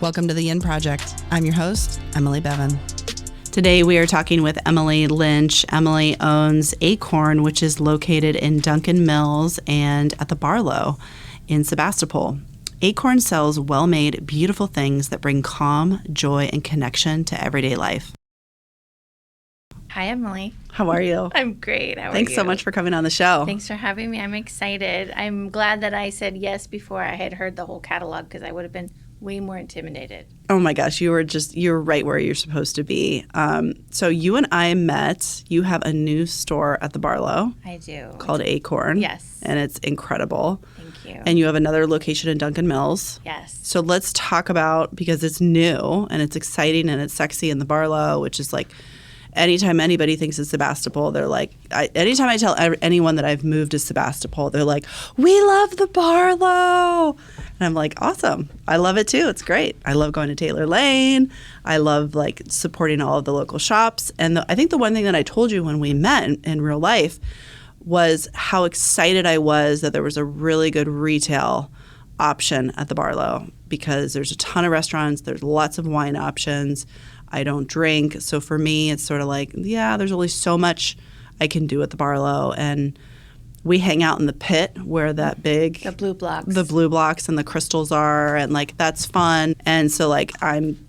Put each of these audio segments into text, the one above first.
Welcome to The Inn Project. I'm your host, Emily Bevan. Today we are talking with Emily Lynch. Emily owns Acorn, which is located in Duncans Mills and at the Barlow in Sebastopol. Acorn sells well-made, beautiful things that bring calm, joy, and connection to everyday life. Hi, Emily. How are you? I'm great. How are you? Thanks so much for coming on the show. Thanks for having me. I'm excited. I'm glad that I said yes before I had heard the whole catalog because I would have been way more intimidated. Oh my gosh, you're right where you're supposed to be. So you and I met. You have a new store at the Barlow. I do. Called Acorn. Yes. And it's incredible. Thank you. And you have another location in Duncans Mills. Yes. So let's talk about, because it's new and it's exciting and it's sexy in the Barlow, which is like, anytime anybody thinks it's Sebastopol, they're like, anytime I tell anyone that I've moved to Sebastopol, they're like, we love the Barlow. And I'm like, awesome. I love it too. It's great. I love going to Taylor Lane. I love like supporting all of the local shops. And I think the one thing that I told you when we met in real life was how excited I was that there was a really good retail option at the Barlow, because there's a ton of restaurants. There's lots of wine options. I don't drink. So for me, it's sort of like, yeah, there's only so much I can do at the Barlow. And we hang out in the pit where that big... The blue blocks. The blue blocks and the crystals are. And like, that's fun. And so like, I'm,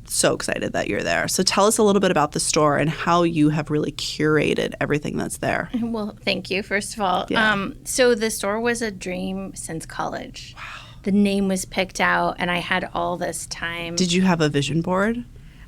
so excited that you're there. So tell us a little bit about the store and how you have really curated everything that's there. Well, thank you, first of all. Yeah. So the store was a dream since college. Wow. The name was picked out, and I had all this time. Did you have a vision board?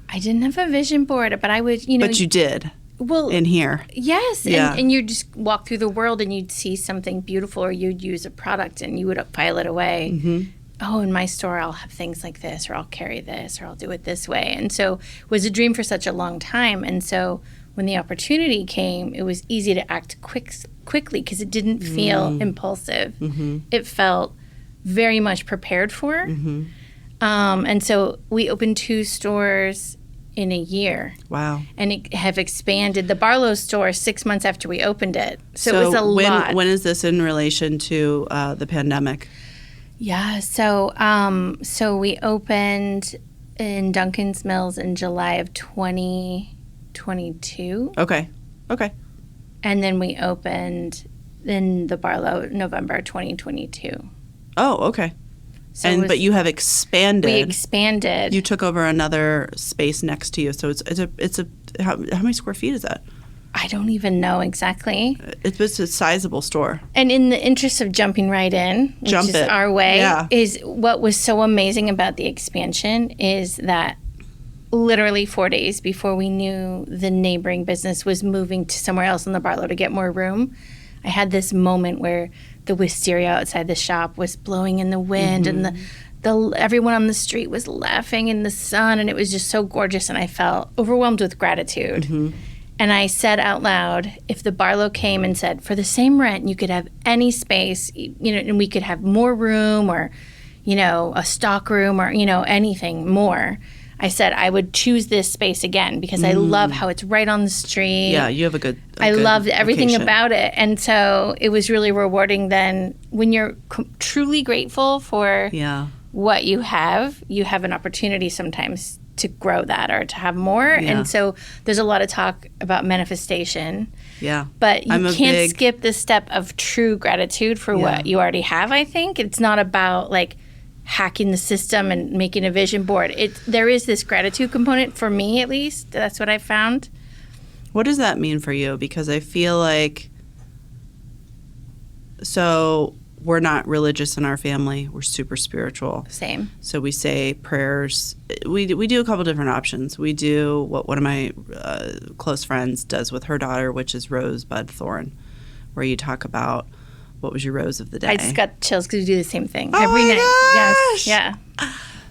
I didn't have a vision board, but I would, But you did. Well, in here. Yes. Yeah. And you'd just walk through the world and you'd see something beautiful, or you'd use a product and you would file it away. Mm-hmm. Oh, in my store, I'll have things like this, or I'll carry this, or I'll do it this way. And so it was a dream for such a long time. And so when the opportunity came, it was easy to act quickly because it didn't feel impulsive. Mm-hmm. It felt very much prepared for. Mm-hmm. And so we opened 2 stores in a year. Wow. And have expanded the Barlow store 6 months after we opened it. So it was a lot. When is this in relation to the pandemic? Yeah. So we opened in Duncans Mills in July of 2022. Okay. And then we opened in the Barlow November 2022. Oh, okay. So but you have expanded. We expanded. You took over another space next to you. So it's a how many square feet is that? I don't even know exactly. It's a sizable store. And in the interest of jumping right in, which is our way, is what was so amazing about the expansion is that literally 4 days before we knew the neighboring business was moving to somewhere else in the Barlow to get more room, I had this moment where the wisteria outside the shop was blowing in the wind, Mm-hmm. and the everyone on the street was laughing in the sun, and it was just so gorgeous, and I felt overwhelmed with gratitude. Mm-hmm. And I said out loud, if the Barlow came and said, for the same rent, you could have any space, and we could have more room, or, a stock room, or, anything more, I said I would choose this space again because I love how it's right on the street. Yeah, you have a good I loved everything location about it. And so it was really rewarding then when you're truly grateful for what you have an opportunity sometimes to grow that or to have more. Yeah. And so there's a lot of talk about manifestation. Yeah. But you can't skip the step of true gratitude for what you already have, I think. It's not about like hacking the system and making a vision board. There is this gratitude component for me, at least. That's what I found. What does that mean for you? Because I feel like, so we're not religious in our family. We're super spiritual. Same. So we say prayers. We do a couple different options. We do what one of my close friends does with her daughter, which is rose, bud, thorn, where you talk about what was your rose of the day. I just got chills because we do the same thing every night. Gosh. Yes. Yeah.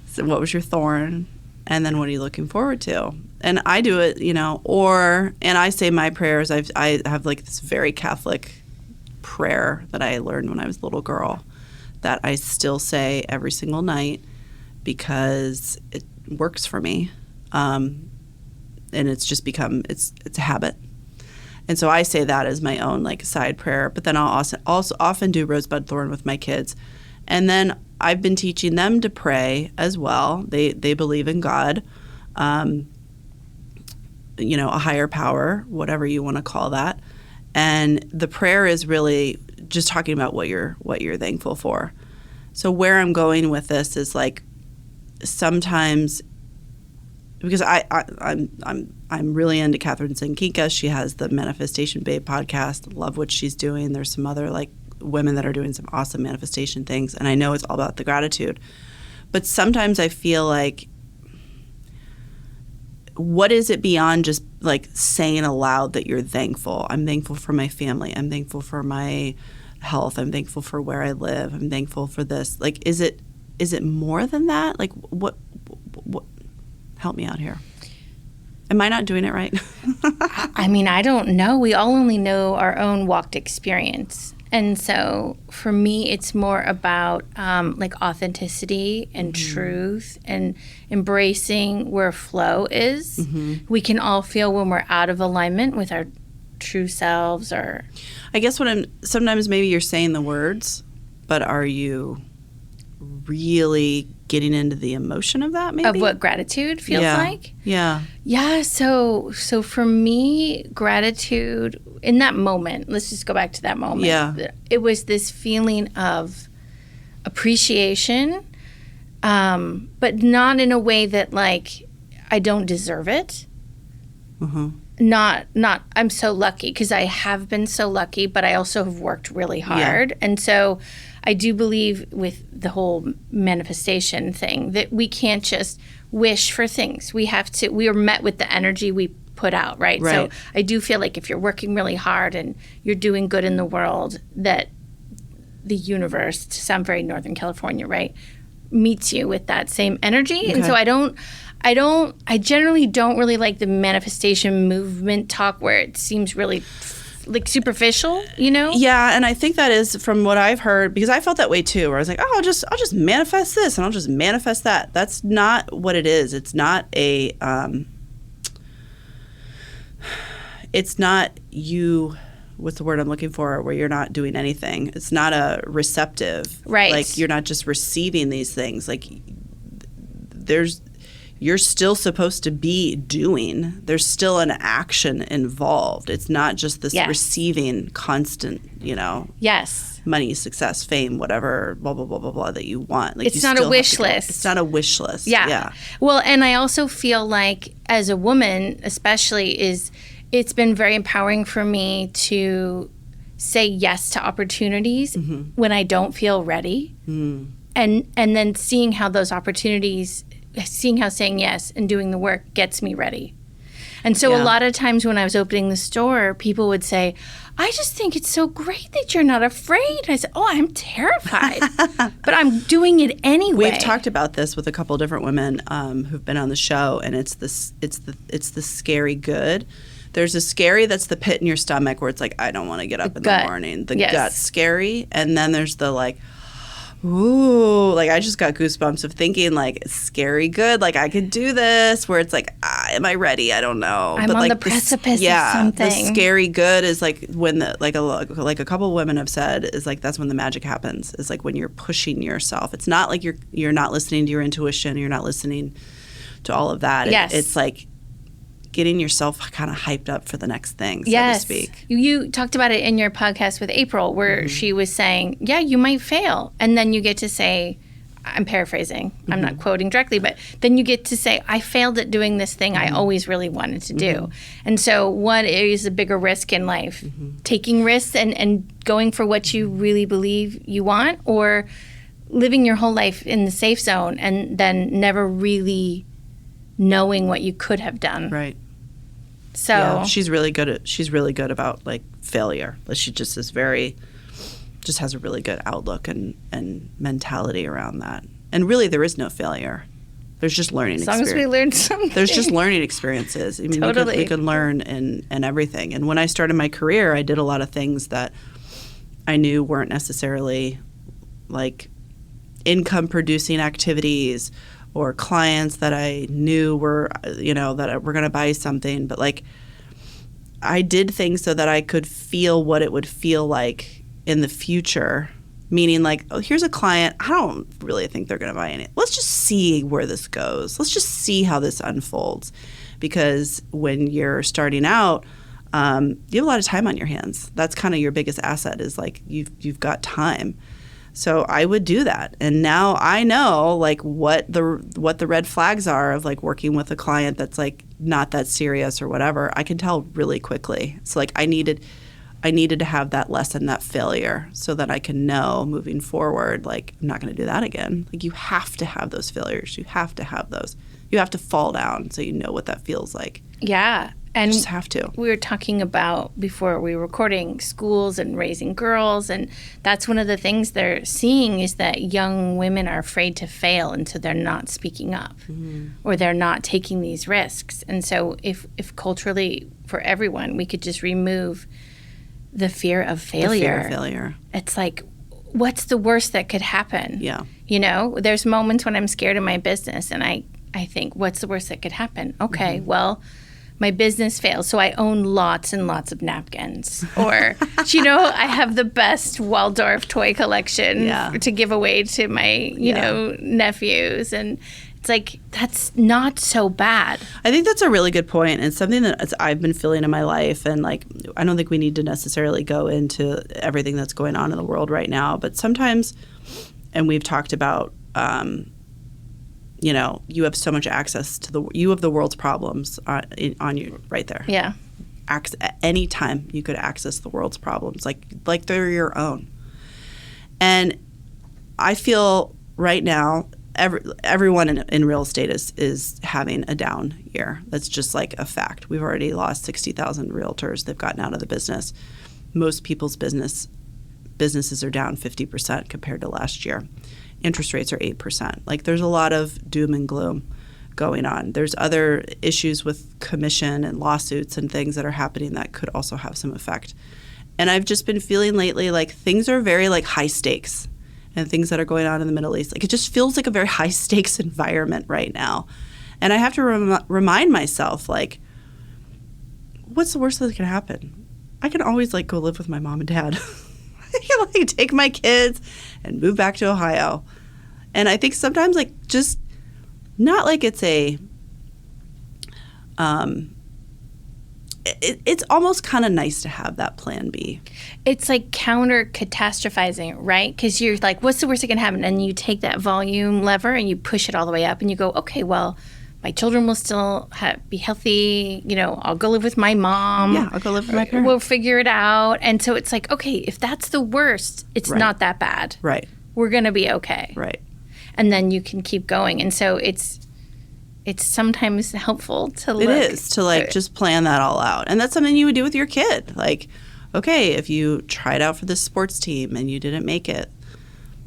So what was your thorn? And then what are you looking forward to? And I do it, and I say my prayers. I have like this very Catholic prayer that I learned when I was a little girl that I still say every single night because it works for me. And it's just become, it's a habit. And so I say that as my own like side prayer, but then I'll also often do rosebud thorn with my kids. And then I've been teaching them to pray as well. They believe in God, a higher power, whatever you want to call that. And the prayer is really just talking about what you're thankful for. So where I'm going with this is like sometimes, because I'm really into Catherine Sankinka. She has the Manifestation Babe podcast. Love what she's doing. There's some other like women that are doing some awesome manifestation things, and I know it's all about the gratitude. But sometimes I feel like, what is it beyond just like saying aloud that you're thankful? I'm thankful for my family. I'm thankful for my health. I'm thankful for where I live. I'm thankful for this. Like, is it more than that? Like, what help me out here. Am I not doing it right? I mean, I don't know. We all only know our own walked experience. And so for me, it's more about like authenticity and truth and embracing where flow is. We can all feel when we're out of alignment with our true selves. Or I guess sometimes maybe you're saying the words, but are you really getting into the emotion of that, maybe? Of what gratitude feels like? Yeah. So for me, gratitude in that moment, let's just go back to that moment. Yeah. It was this feeling of appreciation, but not in a way that like I don't deserve it. Not I'm so lucky, because I have been so lucky, but I also have worked really hard. Yeah. And so I do believe with the whole manifestation thing that we can't just wish for things. We are met with the energy we put out, right? So I do feel like if you're working really hard and you're doing good in the world, that the universe, to sound very Northern California, right, meets you with that same energy. Okay. And so I generally don't really like the manifestation movement talk where it seems really like superficial, Yeah, and I think that is from what I've heard, because I felt that way too, where I was like, oh, I'll just manifest this and I'll just manifest that. That's not what it is. It's not it's not you, what's the word I'm looking for, where you're not doing anything. It's not a receptive. Right. Like you're not just receiving these things. Like you're still supposed to be doing. There's still an action involved. It's not just this receiving constant, Yes. money, success, fame, whatever, blah, blah, blah, blah, blah, that you want. Like it's not a wish list. It's not a wish list. Yeah. Well, and I also feel like as a woman, especially, it's been very empowering for me to say yes to opportunities when I don't feel ready. And then seeing how those opportunities, seeing how saying yes and doing the work gets me ready. And so a lot of times when I was opening the store, people would say, I just think it's so great that you're not afraid. I said, oh, I'm terrified, but I'm doing it anyway. We've talked about this with a couple of different women who've been on the show, and it's the scary good. There's a scary that's the pit in your stomach where it's like, I don't want to get up in the morning. The gut's scary. And then there's the like, ooh, like I just got goosebumps of thinking like scary good, like I could do this, where it's like, am I ready? I don't know. I'm on the precipice of something. The scary good is like when like a couple of women have said is like that's when the magic happens. Is like when you're pushing yourself. It's not like you're not listening to your intuition, you're not listening to all of that. Yes. It's like getting yourself kind of hyped up for the next thing, so to speak. You talked about it in your podcast with April, where she was saying, yeah, you might fail. And then you get to say, I'm paraphrasing, I'm not quoting directly, but then you get to say, I failed at doing this thing I always really wanted to do. And so what is a bigger risk in life? Taking risks and going for what you really believe you want, or living your whole life in the safe zone and then never really knowing what you could have done. Right. So she's really good about like failure. She just has a really good outlook and mentality around that. And really there is no failure. There's just learning experience. As long as we learn something. There's just learning experiences. I mean, totally. we can learn in everything. And when I started my career, I did a lot of things that I knew weren't necessarily like income producing activities or clients that I knew were, that were going to buy something. But like I did things so that I could feel what it would feel like in the future Meaning like, oh, here's a client. I don't really think they're going to buy any. Let's just see where this goes. Let's just see how this unfolds. Because when you're starting out, you have a lot of time on your hands. That's kind of your biggest asset is like you've got time. So I would do that. And now I know like what the red flags are of like working with a client that's like not that serious or whatever. I can tell really quickly. So like I needed to have that lesson, that failure, so that I can know moving forward, like, I'm not going to do that again. Like, you have to have those failures. You have to have those. You have to fall down so you know what that feels like. Yeah. And you just have to. We were talking about, before we were recording, schools and raising girls. And that's one of the things they're seeing is that young women are afraid to fail, and so they're not speaking up or they're not taking these risks. And so if culturally, for everyone, we could just remove the fear of failure. The fear of failure. It's like, what's the worst that could happen? Yeah. You know, there's moments when I'm scared of my business and I think, what's the worst that could happen? Okay, well, my business fails, so I own lots and lots of napkins. Or, you know, I have the best Waldorf toy collection to give away to my, you know, nephews. And it's like, that's not so bad. I think that's a really good point, and something that I've been feeling in my life. And like, I don't think we need to necessarily go into everything that's going on in the world right now, but sometimes, and we've talked about, you know, you have so much access to you have the world's problems on you right there. Yeah. At any time you could access the world's problems, like they're your own. And I feel right now, everyone in real estate is having a down year. That's just like a fact. We've already lost 60,000 realtors. They've gotten out of the business. Most people's businesses are down 50% compared to last year. Interest rates are 8%. Like, there's a lot of doom and gloom going on. There's other issues with commission and lawsuits and things that are happening that could also have some effect. And I've just been feeling lately like things are very like high stakes. And things that are going on in the Middle East. Like, it just feels like a very high-stakes environment right now. And I have to remind myself, like, what's the worst that can happen? I can always, like, go live with my mom and dad. I can, like, take my kids and move back to Ohio. And I think sometimes, like, just not like it's a it's almost kind of nice to have that plan B. It's like counter catastrophizing, right? Because you're like, what's the worst that can happen? And you take that volume lever and you push it all the way up and you go, okay, well, my children will still be healthy. You know, I'll go live with my mom. Yeah, I'll go live with my parents. We'll figure it out. And so it's like, okay, if that's the worst, it's not that bad. Right. We're going to be okay. Right. And then you can keep going. And so it's sometimes helpful to look. It is to like just plan that all out. And that's something you would do with your kid. Like, okay, if you tried out for this sports team and you didn't make it.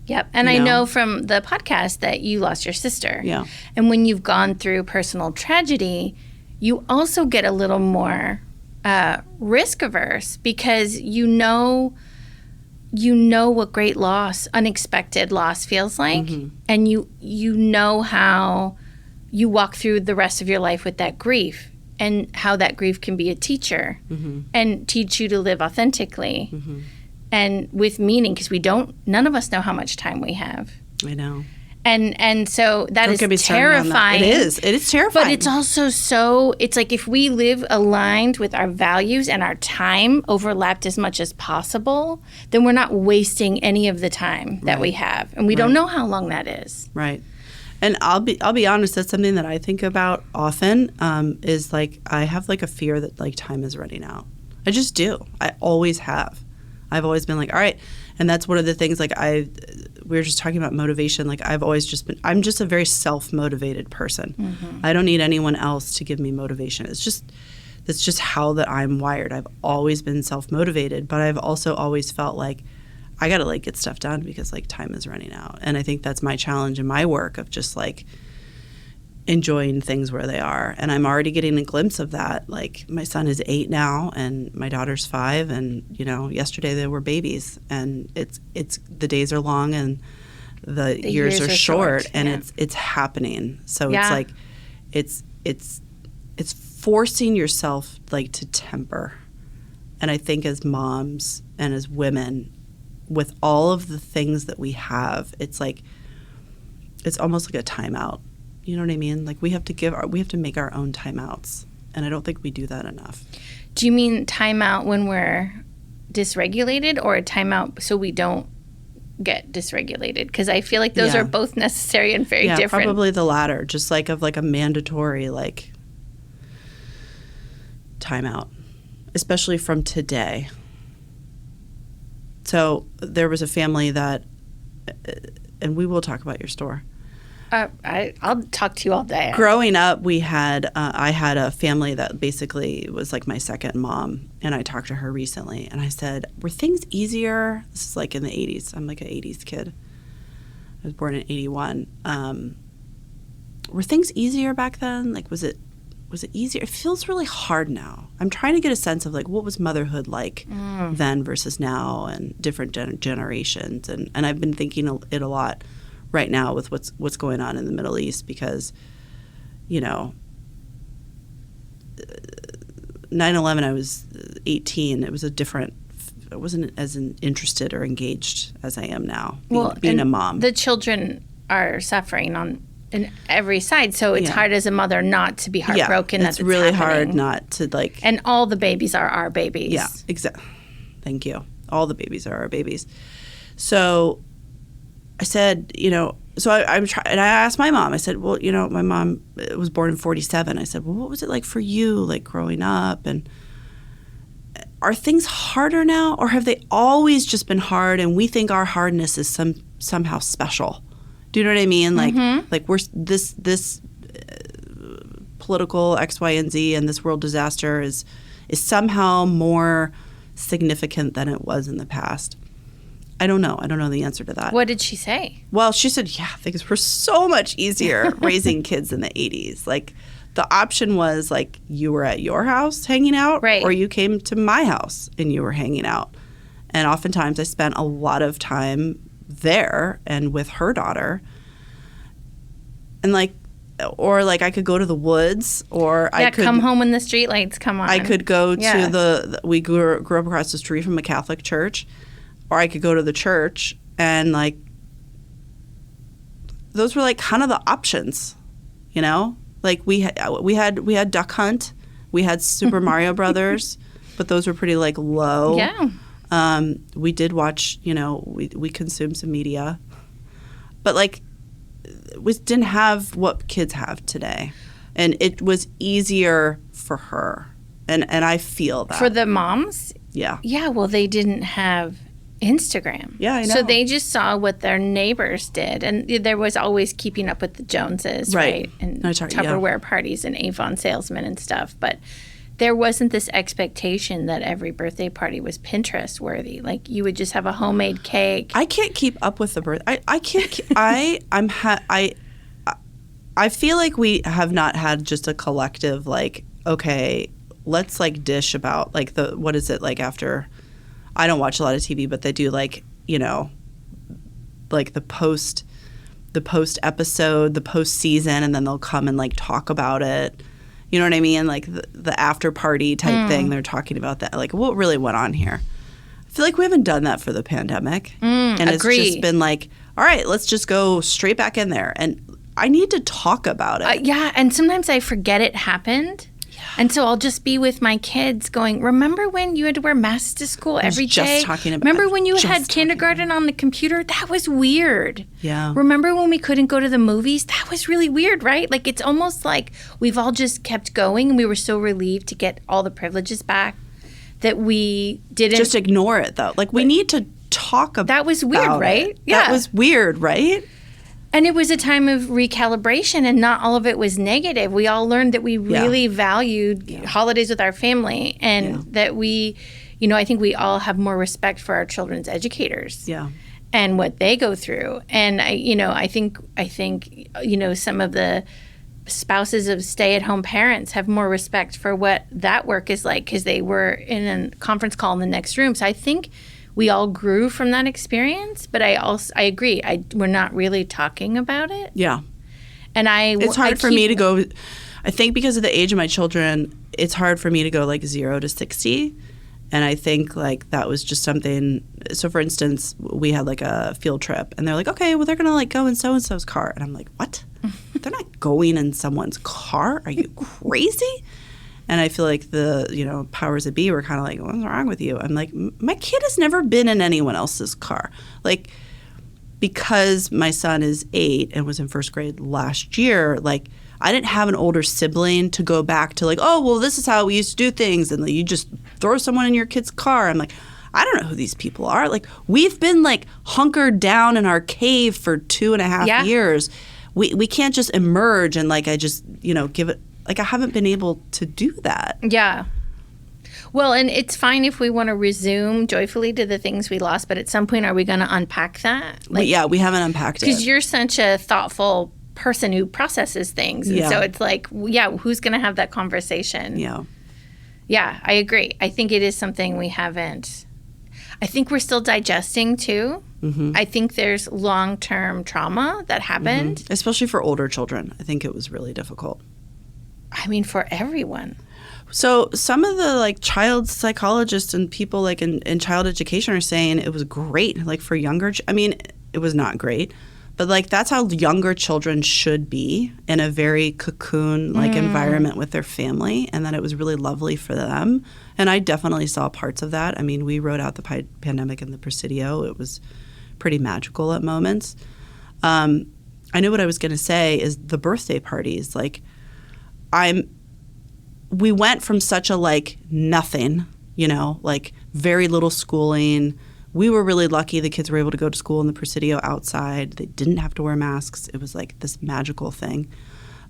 Yep. And I know from the podcast that you lost your sister. Yeah. And when you've gone through personal tragedy, you also get a little more risk averse because you know what great loss, unexpected loss feels like. Mm-hmm. And you know how you walk through the rest of your life with that grief and how that grief can be a teacher and teach you to live authentically and with meaning, because none of us know how much time we have. I know. And so that is terrifying. It is terrifying. But it's also it's like if we live aligned with our values and our time overlapped as much as possible, then we're not wasting any of the time that we have. And we don't know how long that is. Right. And I'll be honest, that's something that I think about often, is like I have like a fear that like time is running out. I just do. I always have. I've always been like, all right. And that's one of the things like we were just talking about motivation. Like I'm just a very self-motivated person. Mm-hmm. I don't need anyone else to give me motivation. That's just how that I'm wired. I've always been self-motivated, but I've also always felt like I got to like get stuff done because like time is running out. And I think that's my challenge in my work of just like enjoying things where they are. And I'm already getting a glimpse of that. Like my son is 8 now and my daughter's 5, and yesterday they were babies, and it's the days are long and the years are short, and it's happening. So it's like it's forcing yourself like to temper. And I think as moms and as women, with all of the things that we have, it's like, it's almost like a timeout. You know what I mean? Like we have to make our own timeouts. And I don't think we do that enough. Do you mean timeout when we're dysregulated, or a timeout so we don't get dysregulated? Because I feel like those are both necessary and very different. Yeah, probably the latter. Just like of like a mandatory like timeout, especially from today. So there was a family that, and we will talk about your store. I'll talk to you all day. Growing up, I had a family that basically was like my second mom, and I talked to her recently, and I said, were things easier? This is like in the 80s. I'm like an 80s kid. I was born in 81. Were things easier back then? Like, was it easier? It feels really hard now. I'm trying to get a sense of like what was motherhood like then versus now, and different generations, and I've been thinking it a lot right now with what's going on in the Middle East, because, you know, 9/11, I was 18. It was I wasn't as interested or engaged as I am now, being a mom. The children are suffering on every side, so it's hard as a mother not to be heartbroken. It's really hard not to like. And all the babies are our babies. Yeah, exactly. Thank you. All the babies are our babies. So I said, you know, so I'm trying, and I asked my mom. I said, well, you know, my mom was born in 1947. I said, well, what was it like for you, like growing up? And are things harder now, or have they always just been hard, and we think our hardness is somehow special? Do you know what I mean? Like, like we're this political X, Y, and Z, and this world disaster is somehow more significant than it was in the past. I don't know. I don't know the answer to that. What did she say? Well, she said, things were so much easier raising kids in the 80s. Like, the option was, like, you were at your house hanging out, right, or you came to my house and you were hanging out. And oftentimes I spent a lot of time there and with her daughter. And, like, or, like, I could go to the woods, or I could come home when the streetlights come on. I could go to we grew up across the street from a Catholic church. Or I could go to the church, and like those were like kind of the options, you know. Like we had Duck Hunt, we had Super Mario Brothers, but those were pretty like low. Yeah. We did watch, you know, we consumed some media, but like we didn't have what kids have today, and it was easier for her, and I feel that for the moms. Yeah. Yeah. Well, they didn't have Instagram. Yeah, I know. So they just saw what their neighbors did. And there was always keeping up with the Joneses, right? And Tupperware parties and Avon salesmen and stuff. But there wasn't this expectation that every birthday party was Pinterest worthy. Like you would just have a homemade cake. I can't keep up with the birth. I can't. I feel like we have not had just a collective like, okay, let's like dish about like what is it like after. I don't watch a lot of TV, but they do like, you know, like the post episode, the post season, and then they'll come and like talk about it. You know what I mean? Like the after party type thing. They're talking about that. Like what really went on here? I feel like we haven't done that for the pandemic. And it's just been like, all right, let's just go straight back in there. And I need to talk about it. Yeah. And sometimes I forget it happened. And so I'll just be with my kids going, remember when you had to wear masks to school every day? Remember when you had kindergarten on the computer? That was weird. Yeah. Remember when we couldn't go to the movies? That was really weird, right? Like it's almost like we've all just kept going, and we were so relieved to get all the privileges back that we didn't. Just ignore it, though. Like we need to talk about it. That was weird, right? Yeah. That was weird, right? And it was a time of recalibration, and not all of it was negative. We all learned that we really valued holidays with our family, and that we, you know, I think we all have more respect for our children's educators and what they go through. And I think you know, some of the spouses of stay-at-home parents have more respect for what that work is like because they were in a conference call in the next room. So I think we all grew from that experience, but I agree. We're not really talking about it. Yeah. And it's hard for me to go, I think because of the age of my children, it's hard for me to go like 0 to 60 And I think like that was just something. So for instance, we had like a field trip and they're like, okay, well, they're going to like go in so-and-so's car. And I'm like, what? They're not going in someone's car. Are you crazy? And I feel like the, powers that be were kind of like, what's wrong with you? I'm like, my kid has never been in anyone else's car. Like, because my son is 8 and was in first grade last year, like, I didn't have an older sibling to go back to like, oh, well, this is how we used to do things. And you just throw someone in your kid's car. I'm like, I don't know who these people are. Like, we've been like hunkered down in our cave for 2.5 years. We can't just emerge and like, I just, give it, like I haven't been able to do that. Yeah. Well, and it's fine if we want to resume joyfully to the things we lost, but at some point, are we going to unpack that? Like, we haven't unpacked it. Because you're such a thoughtful person who processes things. And so it's like, who's going to have that conversation? Yeah, I agree. I think it is something we haven't. I think we're still digesting too. Mm-hmm. I think there's long-term trauma that happened. Mm-hmm. Especially for older children. I think it was really difficult. I mean, for everyone. So some of the like child psychologists and people like in child education are saying it was great. Like for younger, I mean, it was not great. But like that's how younger children should be, in a very cocoon-like environment with their family, and that it was really lovely for them. And I definitely saw parts of that. I mean, we wrote out the pandemic in the Presidio. It was pretty magical at moments. I knew what I was going to say is the birthday parties. Like, we went from such a like nothing, like very little schooling. We were really lucky the kids were able to go to school in the Presidio outside. They didn't have to wear masks. It was like this magical thing.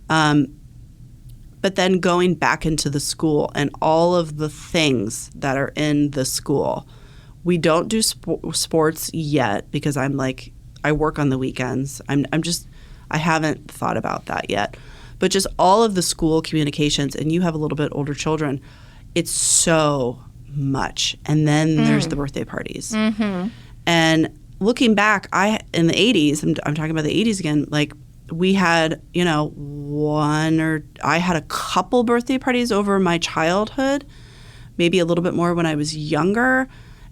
But then going back into the school and all of the things that are in the school. We don't do sports yet because I'm like, I work on the weekends. I haven't thought about that yet. But just all of the school communications, and you have a little bit older children, it's so much. And then there's the birthday parties. Mm-hmm. And looking back, in the 80s, I'm talking about the 80s again, like we had, I had a couple birthday parties over my childhood, maybe a little bit more when I was younger.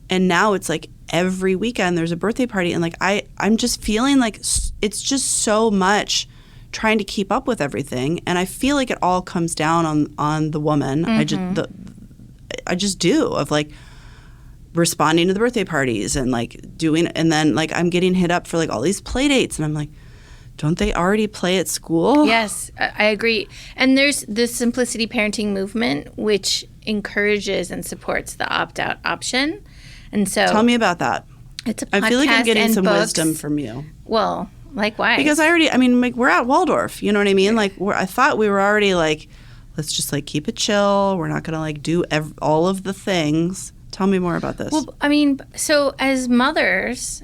And now it's like every weekend there's a birthday party. And like I'm just feeling like it's just so much trying to keep up with everything. And I feel like it all comes down on the woman. Mm-hmm. I just do, of like responding to the birthday parties and like doing, and then like I'm getting hit up for like all these play dates, and I'm like, don't they already play at school? Yes, I agree. And there's the simplicity parenting movement, which encourages and supports the opt-out option. And so tell me about that. It's a podcast. I feel like I'm getting some books. Wisdom from you. Well, likewise. Because like we're at Waldorf, you know what I mean? Like I thought we were already like, let's just like keep it chill. We're not going to like do all of the things. Tell me more about this. Well, I mean, so as mothers,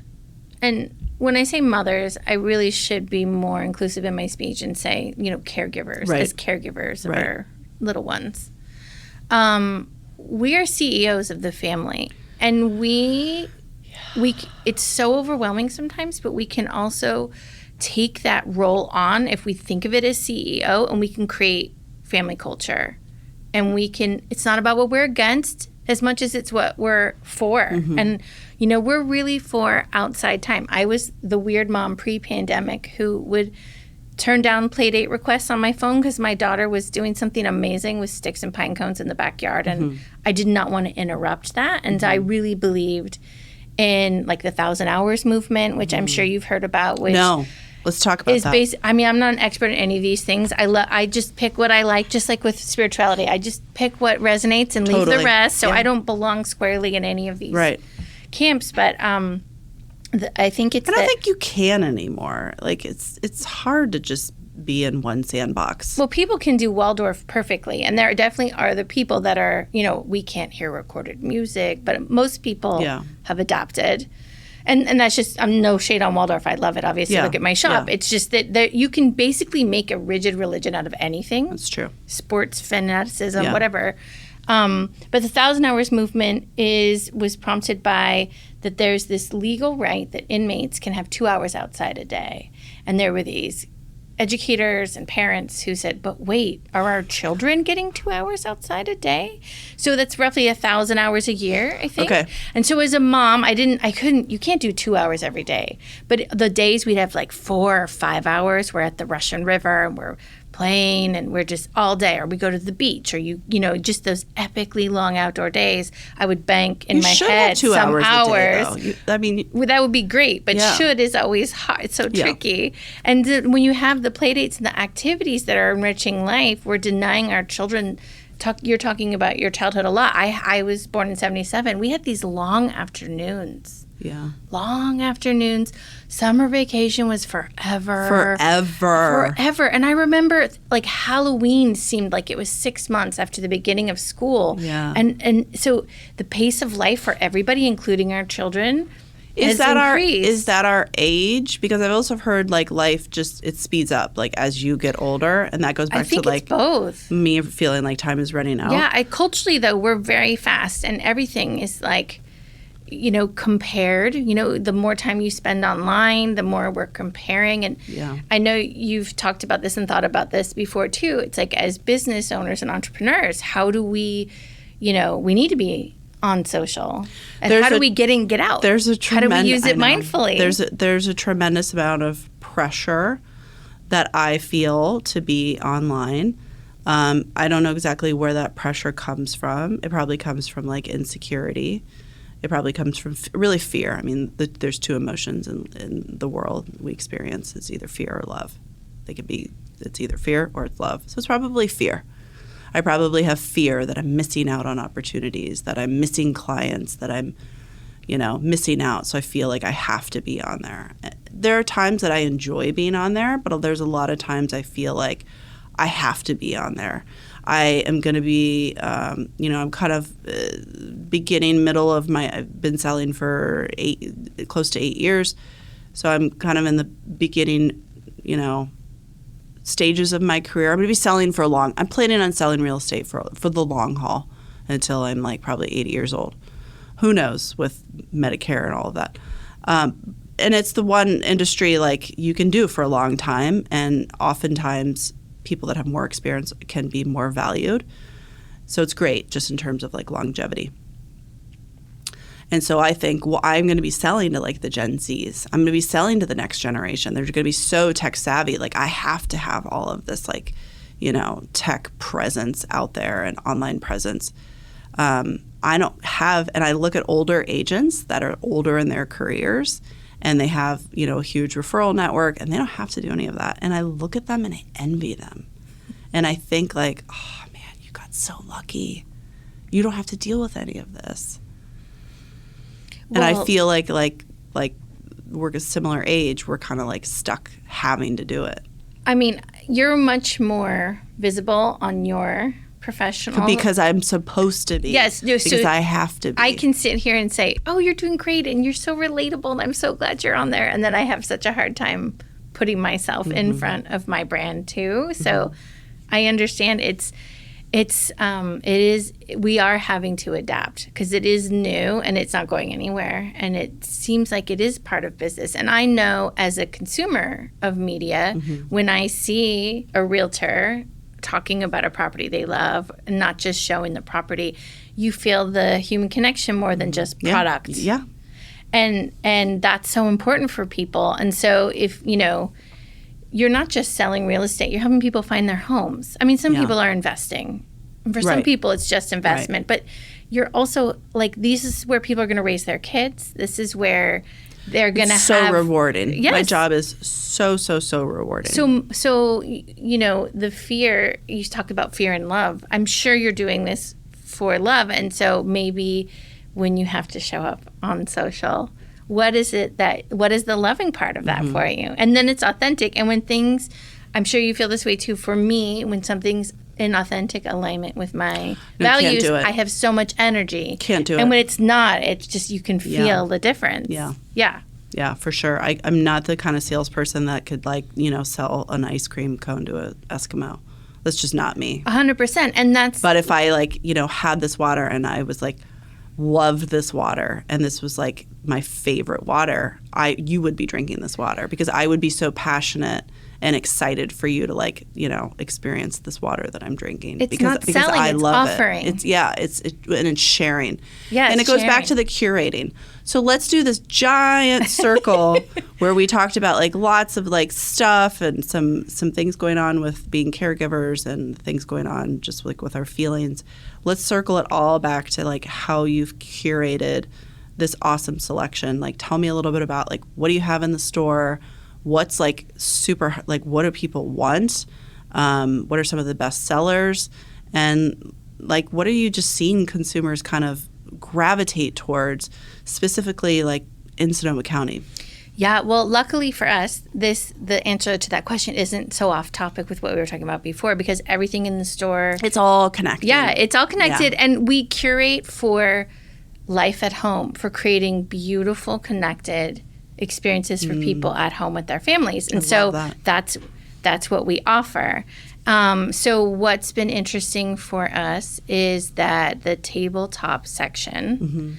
and when I say mothers, I really should be more inclusive in my speech and say, caregivers, right. As caregivers of our little ones. We are CEOs of the family, and we it's so overwhelming sometimes, but we can also take that role on if we think of it as CEO, and we can create family culture. And it's not about what we're against as much as it's what we're for. Mm-hmm. And, we're really for outside time. I was the weird mom pre-pandemic who would turn down play date requests on my phone because my daughter was doing something amazing with sticks and pine cones in the backyard. And I did not want to interrupt that. And I really believed in like the 1,000 Hours movement, which I'm sure you've heard about. Which no. Let's talk about that. I'm not an expert in any of these things. I just pick what I like, just like with spirituality. I just pick what resonates and leave the rest. So I don't belong squarely in any of these camps. But I think it's. I don't think you can anymore. Like it's hard to just be in one sandbox. Well, people can do Waldorf perfectly, and there definitely are the people that are. We can't hear recorded music, but most people have adapted. And that's just, I'm no shade on Waldorf. I love it. Obviously, look at my shop. Yeah. It's just that you can basically make a rigid religion out of anything. That's true. Sports, fanaticism, whatever. But the 1,000 Hours movement was prompted by that there's this legal right that inmates can have 2 hours outside a day. And there were these educators and parents who said, but wait, are our children getting 2 hours outside a day? So that's roughly 1,000 hours a year, I think. Okay. And so as a mom, you can't do 2 hours every day. But the days we'd have like 4 or 5 hours, we're at the Russian River and we're playing and we're just all day, or we go to the beach, or just those epically long outdoor days. I would bank in my head have 2 some hours. hours. A day, well, that would be great, but should is always hard. It's so tricky. And when you have the play dates and the activities that are enriching life, we're denying our children. You're talking about your childhood a lot. I was born in 1977. We had these long afternoons. Yeah. Long afternoons. Summer vacation was forever. Forever. And I remember like Halloween seemed like it was 6 months after the beginning of school. Yeah. And so the pace of life for everybody, including our children, Is increased. that our age? Because I've also heard like life it speeds up like as you get older, and that goes back to like it's both. Me feeling like time is running out. Yeah, culturally though we're very fast, and everything is like, compared. The more time you spend online, the more we're comparing. And I know you've talked about this and thought about this before too. It's like as business owners and entrepreneurs, how do we, we need to be on social, and how do we get out? How do we use it mindfully? There's a tremendous amount of pressure that I feel to be online. I don't know exactly where that pressure comes from. It probably comes from like insecurity. It probably comes from really fear. I mean, there's two emotions in the world we experience. It's either fear or love. It's either fear or it's love. So it's probably fear. I probably have fear that I'm missing out on opportunities, that I'm missing clients, that I'm, missing out. So I feel like I have to be on there. There are times that I enjoy being on there, but there's a lot of times I feel like I have to be on there. I am going to be, I'm kind of beginning, middle of I've been selling for close to 8 years. So I'm kind of in the beginning, stages of my career. I'm going to be selling I'm planning on selling real estate for the long haul until I'm like probably 80 years old. Who knows with Medicare and all of that. And it's the one industry like you can do for a long time, and oftentimes people that have more experience can be more valued. So it's great just in terms of like longevity. And so I think, I'm going to be selling to like the Gen Zs. I'm going to be selling to the next generation. They're going to be so tech savvy. Like I have to have all of this like, tech presence out there and online presence. I don't have, and I look at older agents that are older in their careers, and they have, a huge referral network, and they don't have to do any of that. And I look at them and I envy them. And I think like, oh man, you got so lucky. You don't have to deal with any of this. Well, and I feel like we're a similar age. We're kind of like stuck having to do it. I mean, you're much more visible on your professional. Because I'm supposed to be. Yes. No, because I have to be. I can sit here and say, oh, you're doing great and you're so relatable and I'm so glad you're on there. And then I have such a hard time putting myself in front of my brand too. So I understand we are having to adapt because it is new and it's not going anywhere. And it seems like it is part of business. And I know as a consumer of media, when I see a realtor talking about a property they love and not just showing the property, you feel the human connection more than just product. Yeah. And that's so important for people. And so if, you're not just selling real estate, you're helping people find their homes. I mean, some people are investing. And for some people, it's just investment. But you're also, like, this is where people are going to raise their kids. This is where they're going to have... so rewarding. Yes. My job is so rewarding. So, the fear, you talk about fear and love. I'm sure you're doing this for love. And so maybe when you have to show up on social... what is the loving part of that for you? And then it's authentic. And when things, I'm sure you feel this way too, for me, when something's in authentic alignment with my values, I have so much energy. Can't do it. And when it's not, it's just, you can feel the difference. Yeah. Yeah. Yeah, for sure. I'm not the kind of salesperson that could sell an ice cream cone to an Eskimo. That's just not me. 100%. And that's... But if I had this water and I was like, loved this water and this was like my favorite water, you would be drinking this water because I would be so passionate and excited for you to like, experience this water that I'm drinking. It's not selling, I it's love offering. It. And it's sharing. Yeah, and it goes back to the curating. So let's do this giant circle where we talked about like lots of like stuff and some things going on with being caregivers and things going on just like with our feelings. Let's circle it all back to like how you've curated this awesome selection. Like tell me a little bit about like what do you have in the store? What's like super like what do people want? What are some of the best sellers? And like what are you just seeing consumers kind of gravitate towards, specifically like in Sonoma County? Yeah, well, luckily for us, the answer to that question isn't so off topic with what we were talking about before, because everything in the store, it's all connected. Yeah, it's all connected, and we curate for life at home, for creating beautiful, connected experiences for people at home with their families, and that's what we offer. So what's been interesting for us is that the tabletop section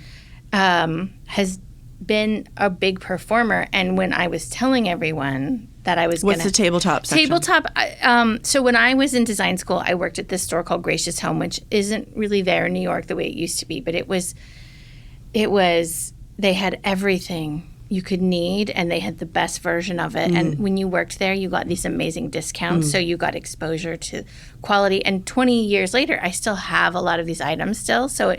has been a big performer. And when I was telling everyone that I was What's the tabletop section? So when I was in design school, I worked at this store called Gracious Home, which isn't really there in New York the way it used to be, but it was they had everything you could need, and they had the best version of it. And when you worked there, you got these amazing discounts, so you got exposure to quality. And 20 years later, I still have a lot of these items still. So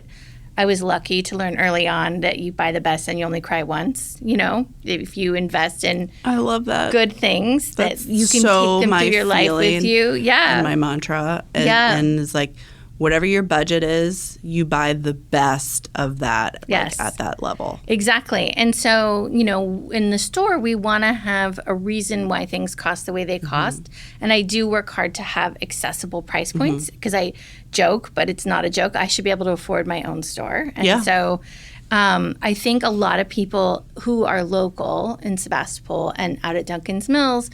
I was lucky to learn early on that you buy the best and you only cry once. If you invest in I love that good things, That's that you can so keep them through your life with you. Yeah, and my mantra. And it's like whatever your budget is, you buy the best of that at that level. Exactly. And so, in the store, we want to have a reason why things cost the way they cost. And I do work hard to have accessible price points, because I joke, but it's not a joke. I should be able to afford my own store. And so I think a lot of people who are local in Sebastopol and out at Duncans Mills,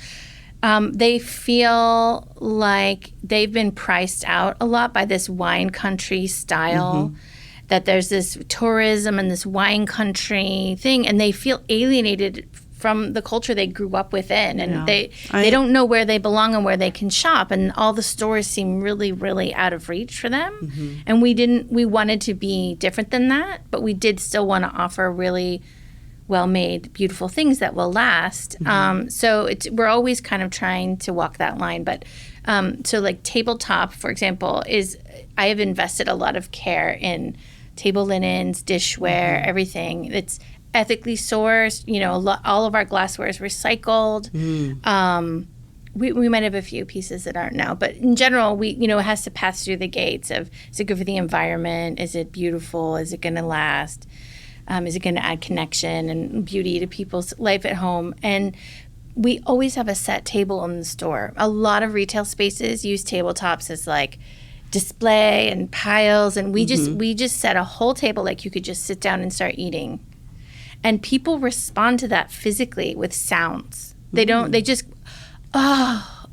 they feel like they've been priced out a lot by this wine country style, that there's this tourism and this wine country thing, and they feel alienated from the culture they grew up within, and they don't know where they belong and where they can shop, and all the stores seem really, really out of reach for them. And we wanted to be different than that, but we did still want to offer really well-made, beautiful things that will last. So we're always kind of trying to walk that line. But so like tabletop, for example, I have invested a lot of care in table linens, dishware, everything. It's ethically sourced. All of our glassware is recycled. We might have a few pieces that aren't now, but in general, it has to pass through the gates of, is it good for the environment? Is it beautiful? Is it going to last? Is it going to add connection and beauty to people's life at home? And we always have a set table in the store. A lot of retail spaces use tabletops as like display and piles, and we just set a whole table like you could just sit down and start eating. And people respond to that physically with sounds. They don't. They just.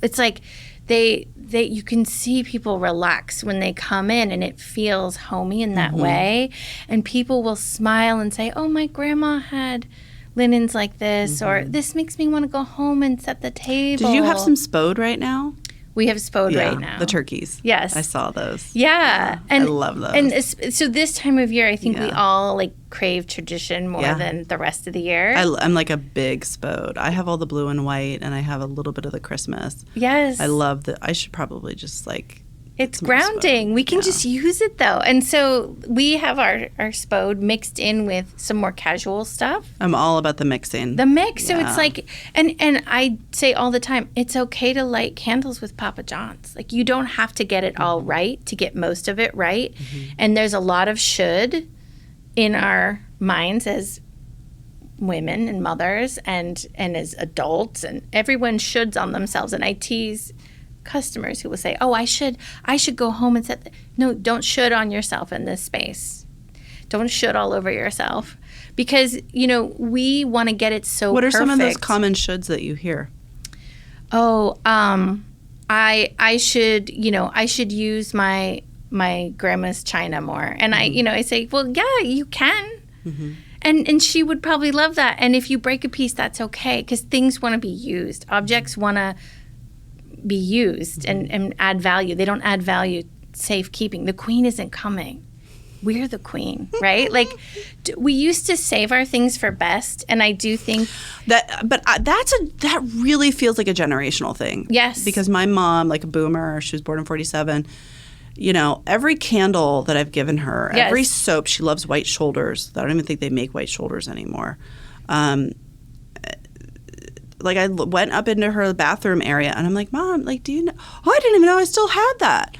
It's like you can see people relax when they come in, and it feels homey in that way. And people will smile and say, "Oh, my grandma had linens like this," or "This makes me want to go home and set the table." Did you have some spode right now? We have spode right now. The turkeys. Yes. I saw those. Yeah. And I love those. And so this time of year, I think we all like crave tradition more than the rest of the year. I'm like a big spode. I have all the blue and white, and I have a little bit of the Christmas. Yes. I love that. I should probably just like... It's grounding. We can just use it, though. And so we have our spode mixed in with some more casual stuff. I'm all about the mixing. The mix. So it's like, and I say all the time, it's okay to light candles with Papa John's. Like, you don't have to get it all right to get most of it right. And there's a lot of should in our minds as women and mothers and as adults, and everyone shoulds on themselves. And I tease customers who will say, "Oh, I should go home and set." No, don't should on yourself in this space. Don't should all over yourself, because we want to get it so. What are perfect. some of those common shoulds that you hear? Oh, I should use my grandma's china more, and I say, well, yeah, you can. And she would probably love that. And if you break a piece, that's okay, because things want to be used. Objects want to be used and add value. They don't add value safekeeping. The queen isn't coming. We're the queen, right? Like, we used to save our things for best, and I do think that really feels like a generational thing. Yes, because my mom, like a boomer, she was born in 1947. You know, every candle that I've given her, every soap, she loves White Shoulders. I don't even think they make White Shoulders anymore. Like, I went up into her bathroom area, and I'm like, Mom, like, do you know? Oh, I didn't even know I still had that.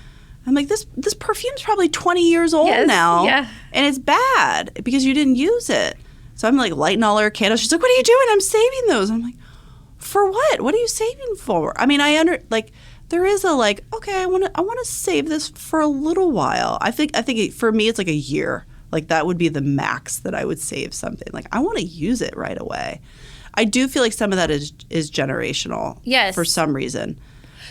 I'm like, this perfume's probably 20 years old now, and it's bad because you didn't use it. So I'm like lighting all her candles. She's like, what are you doing? I'm saving those. I'm like, for what? What are you saving for? I mean, there is a like, okay, I want to save this for a little while. I think for me, it's like a year. Like, that would be the max that I would save something. Like, I want to use it right away. I do feel like some of that is generational. Yes. For some reason.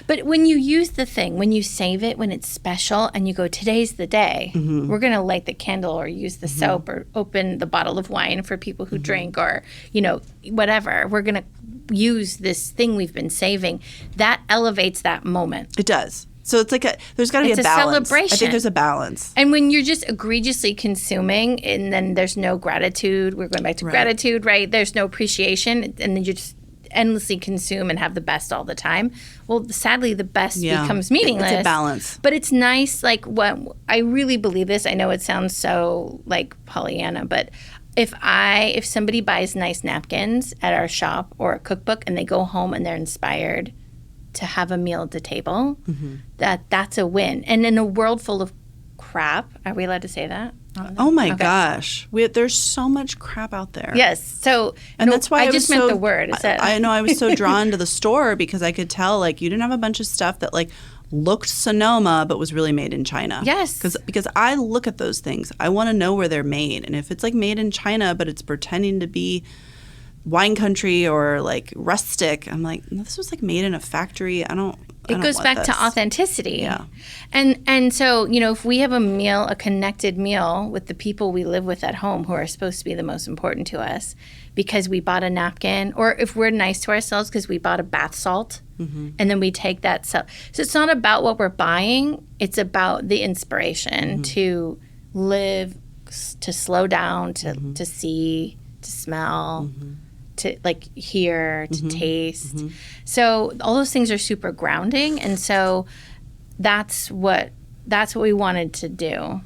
But when you use the thing, when you save it, when it's special, and you go, today's the day, we're going to light the candle or use the soap or open the bottle of wine for people who drink or, you know, whatever. We're going to use this thing we've been saving. That elevates that moment. It does. So it's like there's got to be a balance. It's a celebration. I think there's a balance. And when you're just egregiously consuming and then there's no gratitude, we're going back to gratitude, right? There's no appreciation, and then you just endlessly consume and have the best all the time. Well, sadly, the best becomes meaningless. It's a balance. But it's nice, like, what I really believe this. I know it sounds so like Pollyanna, but if somebody buys nice napkins at our shop or a cookbook and they go home and they're inspired to have a meal at the table, that's a win. And in a world full of crap, are we allowed to say that? Oh my gosh, there's so much crap out there. Yes, so that's why I just meant the word. I know I was so drawn to the store because I could tell, like, you didn't have a bunch of stuff that like looked Sonoma but was really made in China. Yes, because I look at those things. I want to know where they're made, and if it's like made in China but it's pretending to be wine country or like rustic, I'm like, no, this was like made in a factory. It goes back to authenticity. Yeah. And so, you know, if we have a connected meal with the people we live with at home who are supposed to be the most important to us because we bought a napkin, or if we're nice to ourselves because we bought a bath salt and then we take that salt. So it's not about what we're buying. It's about the inspiration to live, to slow down, to see, to smell, to like hear, to taste. So all those things are super grounding, and so that's what we wanted to do.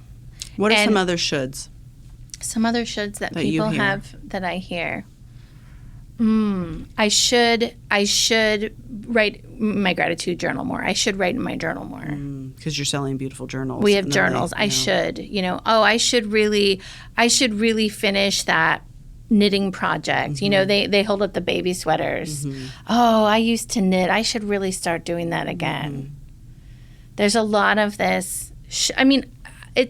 What are some other shoulds? Some other shoulds that people have that I hear. I should write my gratitude journal more. I should write in my journal more. Because you're selling beautiful journals. We have journals. I should, I should really finish that knitting project. You know, they hold up the baby sweaters. Oh, I used to knit. I should really start doing that again. There's a lot of this.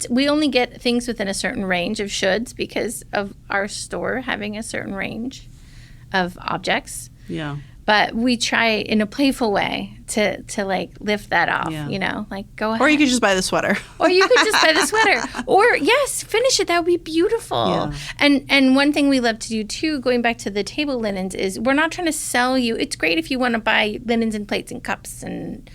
We only get things within a certain range of shoulds because of our store having a certain range of objects. Yeah. But we try in a playful way to like lift that off, like go ahead. Or you could just buy the sweater. Or yes, finish it. That would be beautiful. Yeah. And one thing we love to do too, going back to the table linens, is we're not trying to sell you. It's great if you want to buy linens and plates and cups and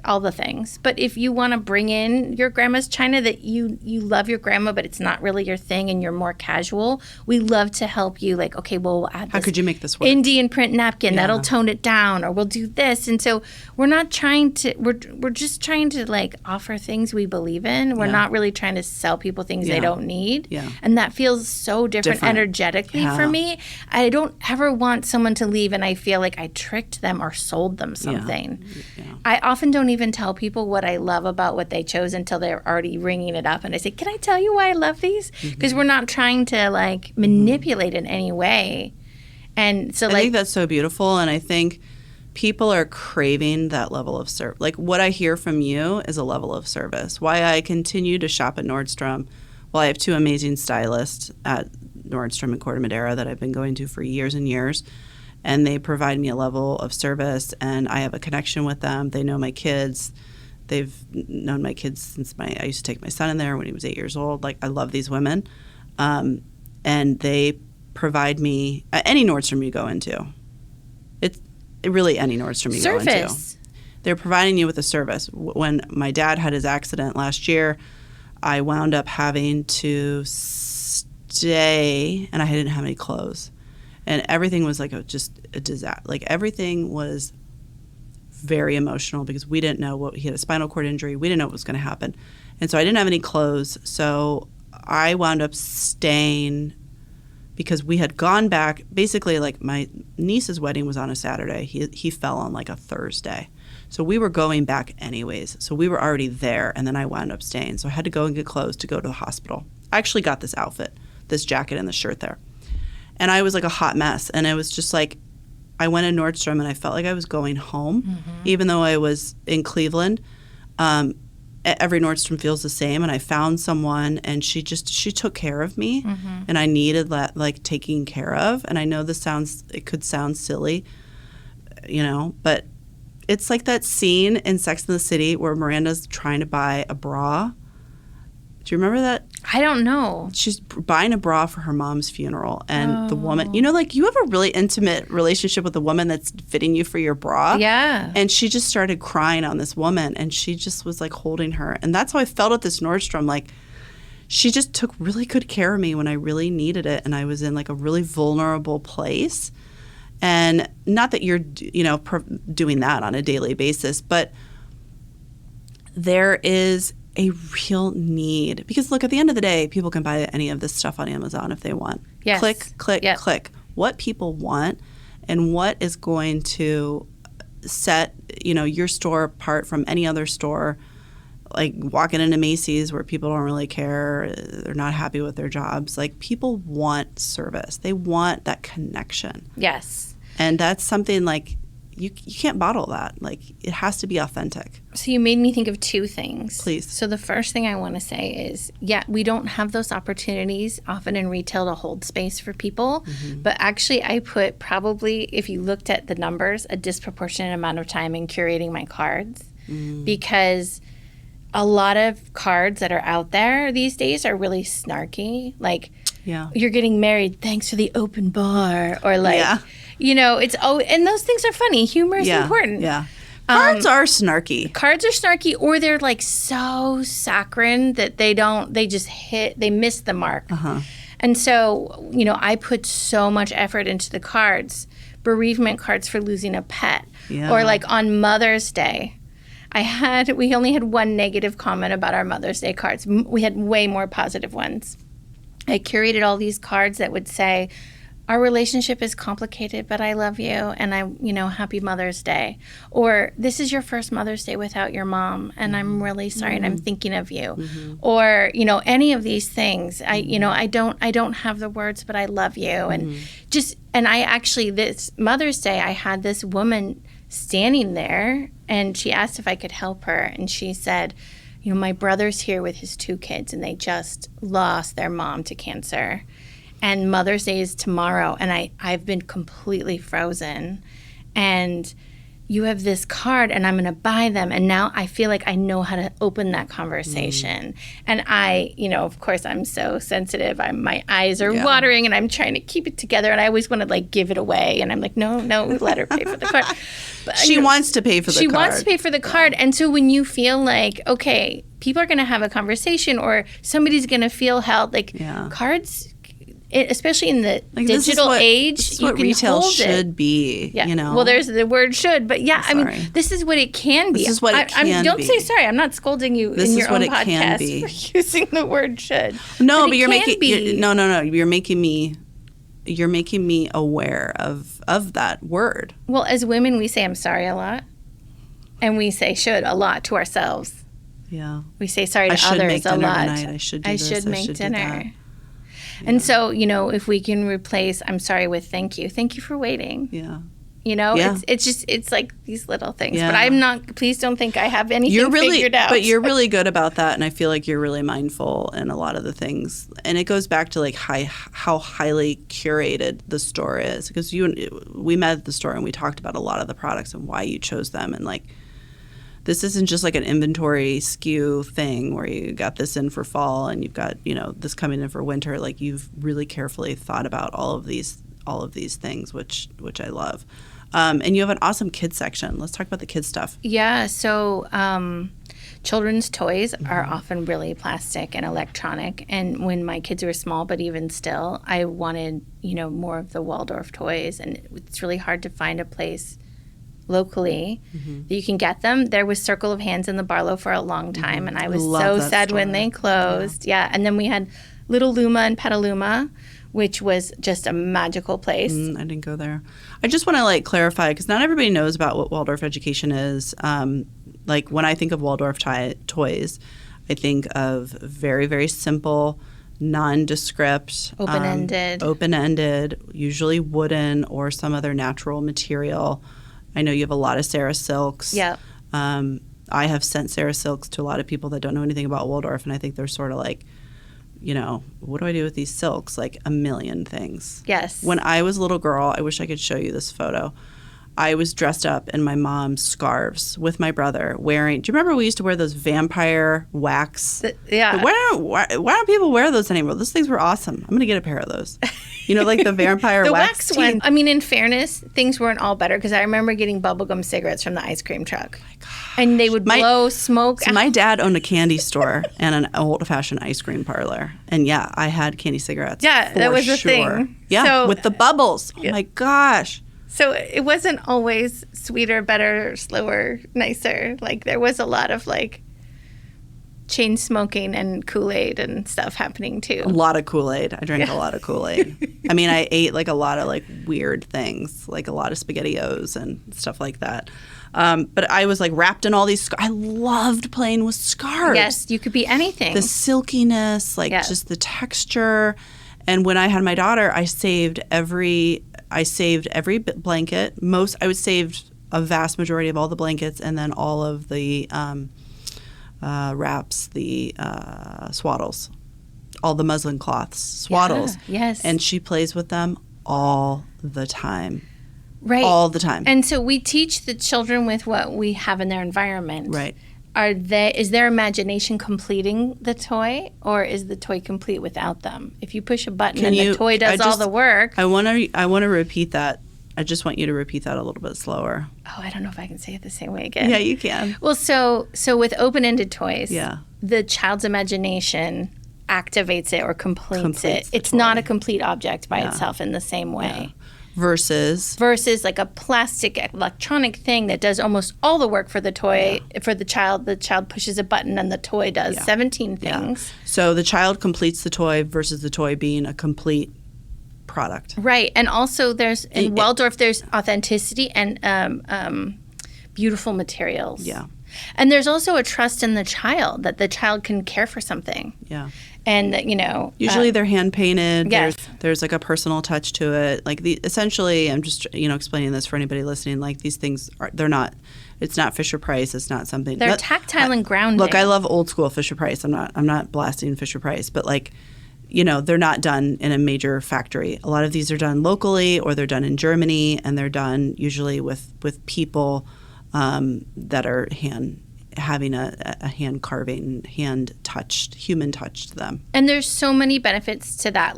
all the things. But if you want to bring in your grandma's china that you love your grandma, but it's not really your thing and you're more casual, we love to help you. Like, okay, well, we'll add How could you make this work? Indian print napkin that'll tone it down, or we'll do this. And so we're not trying to, we're just trying to like offer things we believe in. We're not really trying to sell people things they don't need. Yeah. And that feels so different. Energetically for me. I don't ever want someone to leave and I feel like I tricked them or sold them something. Yeah. I often don't even tell people what I love about what they chose until they're already ringing it up. And I say, can I tell you why I love these? Because we're not trying to like manipulate in any way. And so I think that's so beautiful. And I think people are craving that level of service. Like what I hear from you is a level of service. Why I continue to shop at Nordstrom. Well, I have two amazing stylists at Nordstrom and Corte Madera that I've been going to for years and years. And they provide me a level of service, and I have a connection with them. They know my kids. They've known my kids since I used to take my son in there when he was 8 years old. Like, I love these women. And they provide me any Nordstrom you go into. It's really any Nordstrom you go into. they're providing you with a service. When my dad had his accident last year, I wound up having to stay, and I didn't have any clothes. And everything was like just a disaster. Like everything was very emotional because we didn't know he had a spinal cord injury. We didn't know what was going to happen. And so I didn't have any clothes. So I wound up staying because we had gone back. Basically, like my niece's wedding was on a Saturday. He fell on like a Thursday. So we were going back anyways. So we were already there, and then I wound up staying. So I had to go and get clothes to go to the hospital. I actually got this outfit, this jacket and the shirt there. And I was like a hot mess. And it was just like, I went in Nordstrom and I felt like I was going home, even though I was in Cleveland. Every Nordstrom feels the same. And I found someone, and she took care of me, and I needed that, like, taking care of. And I know it could sound silly, but it's like that scene in Sex and the City where Miranda's trying to buy a bra. Do you remember that? I don't know. She's buying a bra for her mom's funeral, and the woman, like you have a really intimate relationship with a woman that's fitting you for your bra. Yeah. And she just started crying on this woman, and she just was like holding her. And that's how I felt at this Nordstrom. Like, she just took really good care of me when I really needed it, and I was in like a really vulnerable place. And not that you're, doing that on a daily basis, but there is a real need. Because, look, at the end of the day, people can buy any of this stuff on Amazon if they want. Yes. Click. What people want and what is going to set, your store apart from any other store, like walking into Macy's where people don't really care, they're not happy with their jobs. Like, people want service. They want that connection. Yes. And that's something like you can't bottle that. Like, it has to be authentic. So you made me think of two things. Please. So the first thing I want to say is, we don't have those opportunities often in retail to hold space for people. But actually, I put probably, if you looked at the numbers, a disproportionate amount of time in curating my cards. Because a lot of cards that are out there these days are really snarky. Like, you're getting married, thanks for the open bar. Or like, and those things are funny. Humor is important. Yeah. Cards are snarky. Cards are snarky, or they're like so saccharine that they miss the mark. And so, I put so much effort into the cards, bereavement cards for losing a pet, or like on Mother's Day. We only had one negative comment about our Mother's Day cards. We had way more positive ones. I curated all these cards that would say, our relationship is complicated, but I love you, and happy Mother's Day. Or, this is your first Mother's Day without your mom, and I'm really sorry, and I'm thinking of you. Or, any of these things. I don't have the words, but I love you. And I actually, this Mother's Day, I had this woman standing there, and she asked if I could help her, and she said, my brother's here with his 2 kids, and they just lost their mom to cancer. And Mother's Day is tomorrow, and I've been completely frozen. And you have this card, and I'm going to buy them. And now I feel like I know how to open that conversation. And I, of course, I'm so sensitive. My eyes are watering, and I'm trying to keep it together. And I always want to, like, give it away. And I'm like, no, let her pay for the card. But, she wants to pay for the card. She wants to pay for the card. And so when you feel like, okay, people are going to have a conversation, or somebody's going to feel held, like, cards... especially in the digital age, this is what retail should be. Well, there's the word "should," but this is what it can be. This is what it can be. Don't say sorry. I'm not scolding you in your own podcast for using the word "should." No, but you're making no. You're making me aware of that word. Well, as women, we say "I'm sorry" a lot, and we say "should" a lot to ourselves. Yeah, we say sorry to others a lot. I should make dinner. Yeah. And so, if we can replace "I'm sorry" with "thank you." Thank you for waiting. Yeah. It's like these little things. But I'm not, please don't think I have anything figured out. But you're really good about that, and I feel like you're really mindful in a lot of the things. And it goes back to like how highly curated the store is. Because we met at the store and we talked about a lot of the products and why you chose them, and like, this isn't just like an inventory SKU thing where you got this in for fall and you've got, this coming in for winter. Like, you've really carefully thought about all of these things, which I love. And you have an awesome kids section. Let's talk about the kids stuff. Yeah. So children's toys are often really plastic and electronic. And when my kids were small, but even still, I wanted, more of the Waldorf toys. And it's really hard to find a place locally that you can get them. There was Circle of Hands in the Barlow for a long time, and I was so sad when they closed. Yeah. And then we had Little Luma and Petaluma, which was just a magical place. I didn't go there. I just want to clarify, because not everybody knows about what Waldorf education is. When I think of Waldorf toys, I think of very, very simple, nondescript, open-ended, usually wooden or some other natural material. I know you have a lot of Sarah silks. Yeah. I have sent Sarah silks to a lot of people that don't know anything about Waldorf, and I think they're sort of what do I do with these silks? A million things. Yes. When I was a little girl, I wish I could show you this photo. I was dressed up in my mom's scarves with my brother wearing. Do you remember we used to wear those vampire wax? Yeah. Why don't people wear those anymore? Those things were awesome. I'm going to get a pair of those. The vampire the wax one. I mean, in fairness, things weren't all better because I remember getting bubblegum cigarettes from the ice cream truck. Oh my God. And they would blow smoke. So my dad owned a candy store and an old-fashioned ice cream parlor. And yeah, I had candy cigarettes. Yeah, that was the thing. Yeah, with the bubbles. Oh my gosh. So it wasn't always sweeter, better, slower, nicer. There was a lot of chain smoking and Kool-Aid and stuff happening too. A lot of Kool-Aid. I drank a lot of Kool-Aid. I mean, I ate a lot of weird things, a lot of SpaghettiOs and stuff like that. But I was wrapped in all these. I loved playing with scarves. Yes, you could be anything. The silkiness, just the texture. And when I had my daughter, I saved every blanket. I would save a vast majority of all the blankets, and then all of the wraps, the swaddles, all the muslin cloths, swaddles. Yeah, yes. And she plays with them all the time. Right. All the time. And so we teach the children with what we have in their environment. Right. Is their imagination completing the toy, or is the toy complete without them? If you push a button the toy does all the work. I want to repeat that. I just want you to repeat that a little bit slower. Oh, I don't know if I can say it the same way again. Yeah, you can. Well, so with open-ended toys, yeah, the child's imagination activates it or completes it. It's not a complete object by itself in the same way. Yeah. Versus a plastic electronic thing that does almost all the work for the toy. For the child pushes a button and the toy does 17 things. Yeah. So the child completes the toy versus the toy being a complete product. Right. And also in Waldorf there's authenticity and beautiful materials. Yeah. And there's also a trust in the child that the child can care for something. Yeah. And usually they're hand painted. Yes. There's a personal touch to it. Essentially, I'm just explaining this for anybody listening. These things it's not Fisher Price. It's not something. They're tactile and grounding. Look, I love old school Fisher Price. I'm not blasting Fisher Price, but they're not done in a major factory. A lot of these are done locally, or they're done in Germany, and they're done usually with people that are having a hand carving, hand touched, human touch to them. And there's so many benefits to that.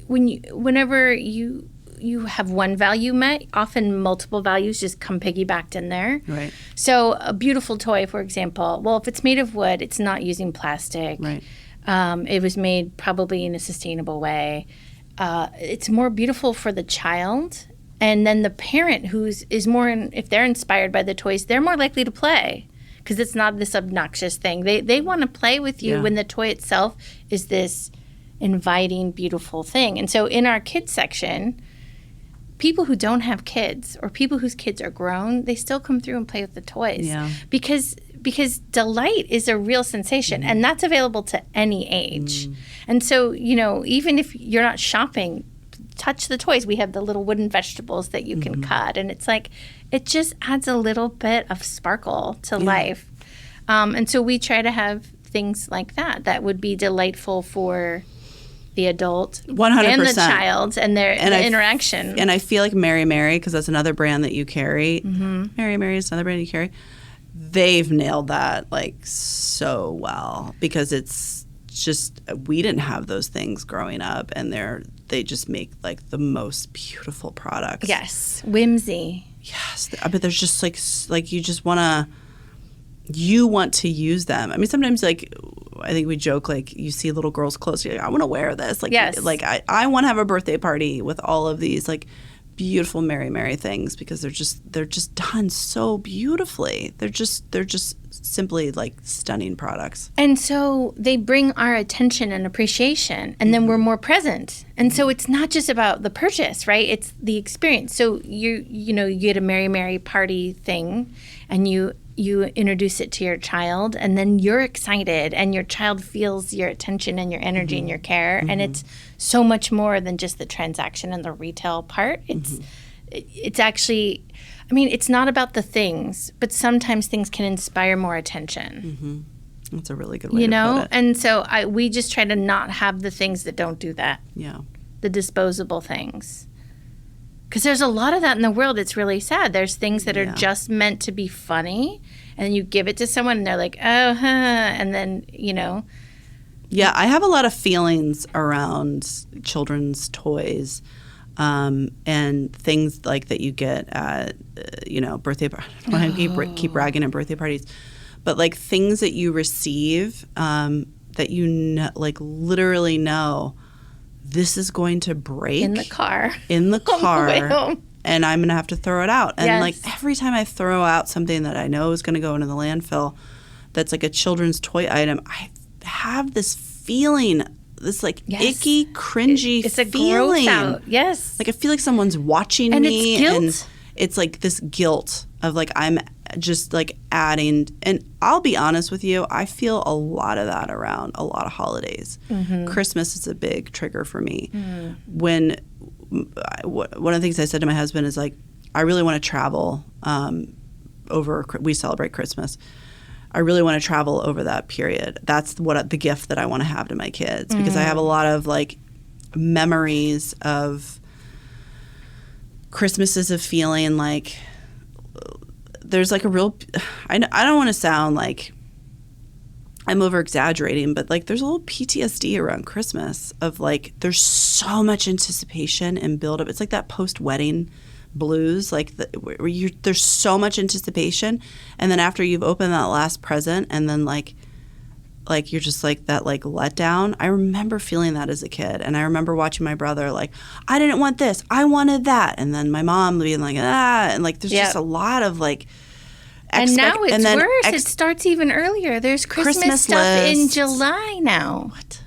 Whenever you have one value met, often multiple values just come piggybacked in there. Right. So a beautiful toy, for example, if it's made of wood, it's not using plastic. Right. It was made probably in a sustainable way. It's more beautiful for the child. And then the parent is more, if they're inspired by the toys, they're more likely to play because it's not this obnoxious thing. They want to play with you when the toy itself is this inviting, beautiful thing. And so in our kids section, people who don't have kids or people whose kids are grown, they still come through and play with the toys. Yeah. Because delight is a real sensation, and that's available to any age. And so, even if you're not shopping, touch the toys. We have the little wooden vegetables that you can cut, and it's it just adds a little bit of sparkle to life. And so we try to have things like that would be delightful for the adult 100%. And the child and their interaction. And I feel like Mary Mary, because that's another brand that you carry. Mary Mary is another brand you carry. They've nailed that so well because it's we didn't have those things growing up, and they just make like the most beautiful products. Yes, whimsy. Yes, but there's just like you want to use them. I mean, sometimes like I think we joke like you see little girls' clothes, you're like, I want to wear this. Like, yes. Like I want to have a birthday party with all of these like beautiful Mary things because they're just done so beautifully. They're just simply like stunning products. And so they bring our attention and appreciation, and then we're more present. And so it's not just about the purchase, right? It's the experience. So you get a Mary party thing, and you introduce it to your child, and then you're excited, and your child feels your attention and your energy and your care. And it's so much more than just the transaction and the retail part. It's actually, I mean, it's not about the things, but sometimes things can inspire more attention. That's a really good way to put it. And so we just try to not have the things that don't do that. Yeah. The disposable things. Because there's a lot of that in the world. It's really sad. There's things that are just meant to be funny, and then you give it to someone, and they're like, oh, huh, and then, Yeah, I have a lot of feelings around children's toys and things like that you get at, birthday parties. I don't want to keep bragging at birthday parties, but like things that you receive that you like literally know this is going to break in the car on the way home. And I'm going to have to throw it out. And like Yes. every time I throw out something that I know is going to go into the landfill that's like a children's toy item, I have this feeling, this like icky, cringy it's a feeling. gross out. Yes. Like I feel like someone's watching And me. it's guilt. And it's like this guilt of like I'm just like adding. And I'll be honest with you, I feel a lot of that around a lot of holidays. Christmas is a big trigger for me. When one of the things I said to my husband is like, I really want to travel we celebrate Christmas. I really want to travel over that period. That's the gift that I want to have to my kids, because I have a lot of like memories of Christmases of feeling like there's like a real I don't want to sound like I'm over exaggerating, but like there's a little PTSD around Christmas of like there's so much anticipation and buildup. It's like that post-wedding blues, like where there's so much anticipation, and then after you've opened that last present, and then like you're just like that like letdown. I remember feeling that as a kid, and I remember watching my brother like, I didn't want this, I wanted that, and then my mom being like, and like there's just a lot of like. And now it's worse. It starts even earlier. There's Christmas stuff in July now. What?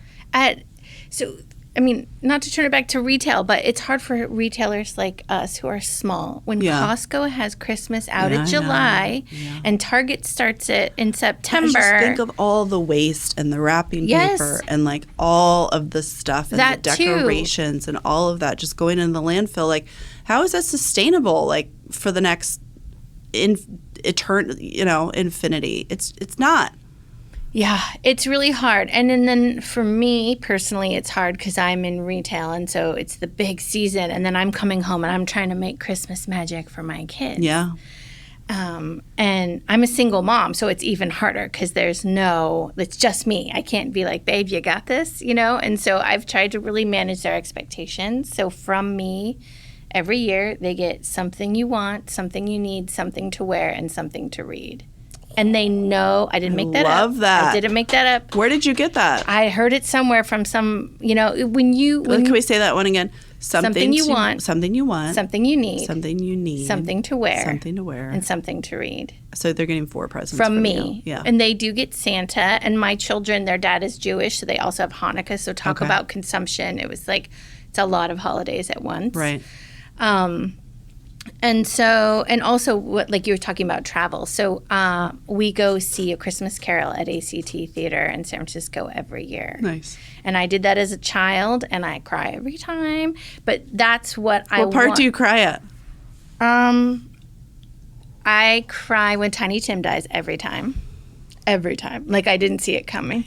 I mean, not to turn it back to retail, but it's hard for retailers like us who are small. When Costco has Christmas out in July and Target starts it in September. I just think of all the waste and the wrapping paper and like all of the stuff and the decorations and all of that just going into the landfill. Like, how is that sustainable? Like for the next infinity? It's not. Yeah, it's really hard. And then for me personally, it's hard because I'm in retail, and so it's the big season, and then I'm coming home and I'm trying to make Christmas magic for my kids. Yeah. And I'm a single mom, so it's even harder because it's just me. I can't be like, babe, you got this, And so I've tried to really manage their expectations. So from me, every year they get something you want, something you need, something to wear, and something to read. And they know I didn't make that up. Love that. I didn't make that up. Where did you get that? I heard it somewhere from some, can we say that one again? Something you want. Something you want. Something you need. Something you need. Something to wear. Something to wear. And something to read. So they're getting 4 presents from me. You. Yeah. And they do get Santa. And my children, their dad is Jewish, so they also have Hanukkah. So talk about consumption. It was like, it's a lot of holidays at once. Right. And also what, like you were talking about travel. So we go see A Christmas Carol at ACT Theater in San Francisco every year. Nice. And I did that as a child, and I cry every time. But that's what I want. What part do you cry at? I cry when Tiny Tim dies every time. Every time. Like I didn't see it coming.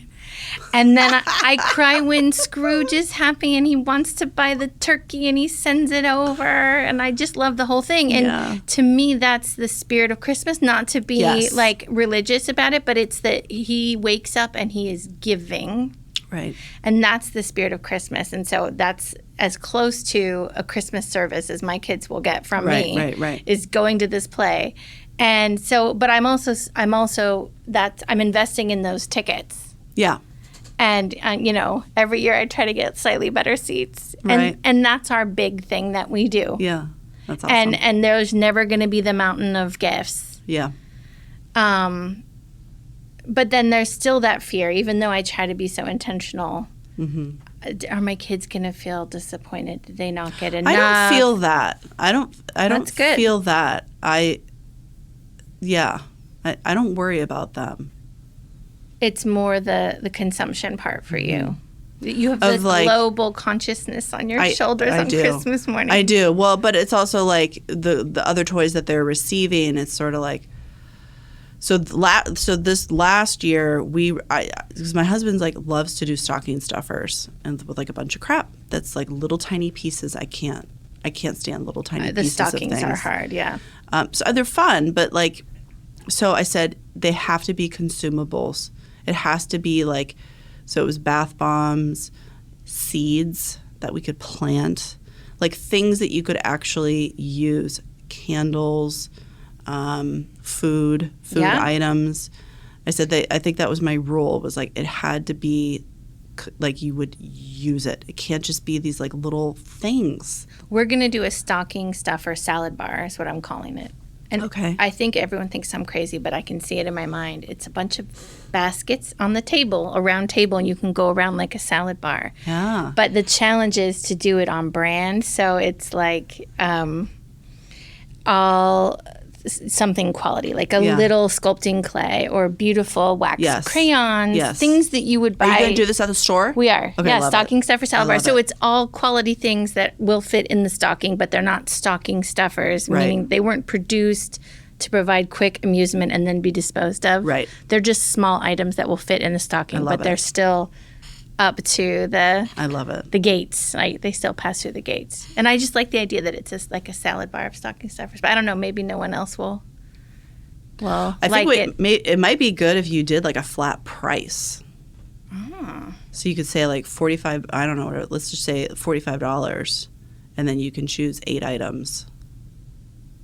And then I cry when Scrooge is happy and he wants to buy the turkey and he sends it over. And I just love the whole thing. And to me, that's the spirit of Christmas. Not to be like religious about it, but it's that he wakes up and he is giving. Right. And that's the spirit of Christmas. And so that's as close to a Christmas service as my kids will get from me. Right. Is going to this play. And so, but I'm investing in those tickets. Yeah. And, every year I try to get slightly better seats. Right. And that's our big thing that we do. Yeah. That's awesome. And there's never going to be the mountain of gifts. Yeah. But then there's still that fear, even though I try to be so intentional. Mm-hmm. Are my kids going to feel disappointed? Did they not get enough? I don't feel that. I don't feel that. I don't worry about them. It's more the consumption part for you. You have this global consciousness on your shoulders on Christmas morning. I do. Well, but it's also like the other toys that they're receiving. It's sort of like, so this last year because my husband's like loves to do stocking stuffers and with like a bunch of crap that's like little tiny pieces. I can't stand little tiny pieces of things. The stockings are hard, yeah. So they're fun, but like, so I said they have to be consumables. It has to be like, so it was bath bombs, seeds that we could plant, like things that you could actually use, candles, food items. I said I think that was my rule, was like it had to be like you would use it. It can't just be these like little things. We're going to do a stocking stuffer salad bar is what I'm calling it. And okay. I think everyone thinks I'm crazy, but I can see it in my mind. It's a bunch of baskets on the table, a round table, and you can go around like a salad bar. Yeah. But the challenge is to do it on brand. So it's like all something quality, like a little sculpting clay or beautiful wax crayons, things that you would buy. Are you going to do this at the store? We are. Okay, yeah, stocking stuffer salad bar. So it. it's all quality things that will fit in the stocking, but they're not stocking stuffers, meaning they weren't produced to provide quick amusement and then be disposed of. Right. They're just small items that will fit in the stocking, but they're still up to I love it. The gates. They still pass through the gates. And I just like the idea that it's just like a salad bar of stocking stuffers. But I don't know, maybe no one else will I think it might be good if you did like a flat price. Oh. So you could say like $45, I don't know, let's just say $45, and then you can choose 8 items.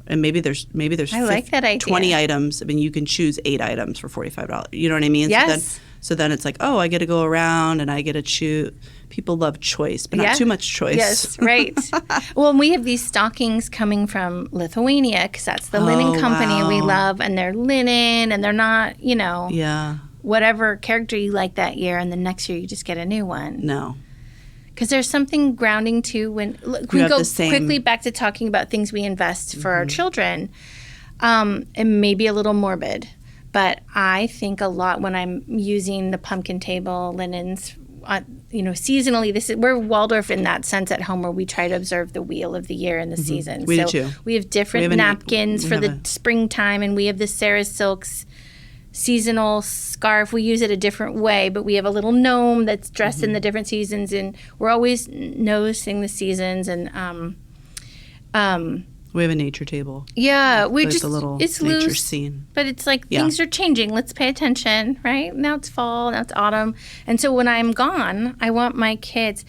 And maybe there's I like that idea. 20 items. I mean, you can choose 8 items for $45. You know what I mean? Yes. So then it's like, oh, I get to go around and I get to choose. People love choice, but not too much choice. Yes, right. Well, we have these stockings coming from Lithuania because that's the linen company we love, and they're linen, and they're not, whatever character you like that year, and the next year you just get a new one. No. Because there's something grounding too when we go quickly back to talking about things we invest for our children. It may be a little morbid, but I think a lot when I'm using the pumpkin table linens. Seasonally, we're Waldorf in that sense at home, where we try to observe the wheel of the year and the seasons. We do too. We have different napkins for the springtime, and we have the Sarah Silks seasonal scarf. We use it a different way, but we have a little gnome that's dressed in the different seasons, and we're always noticing the seasons. And we have a nature table. Yeah, it's a little it's nature loose, scene. But it's like things are changing. Let's pay attention, right? Now it's fall, now it's autumn. And so when I'm gone, I want my kids,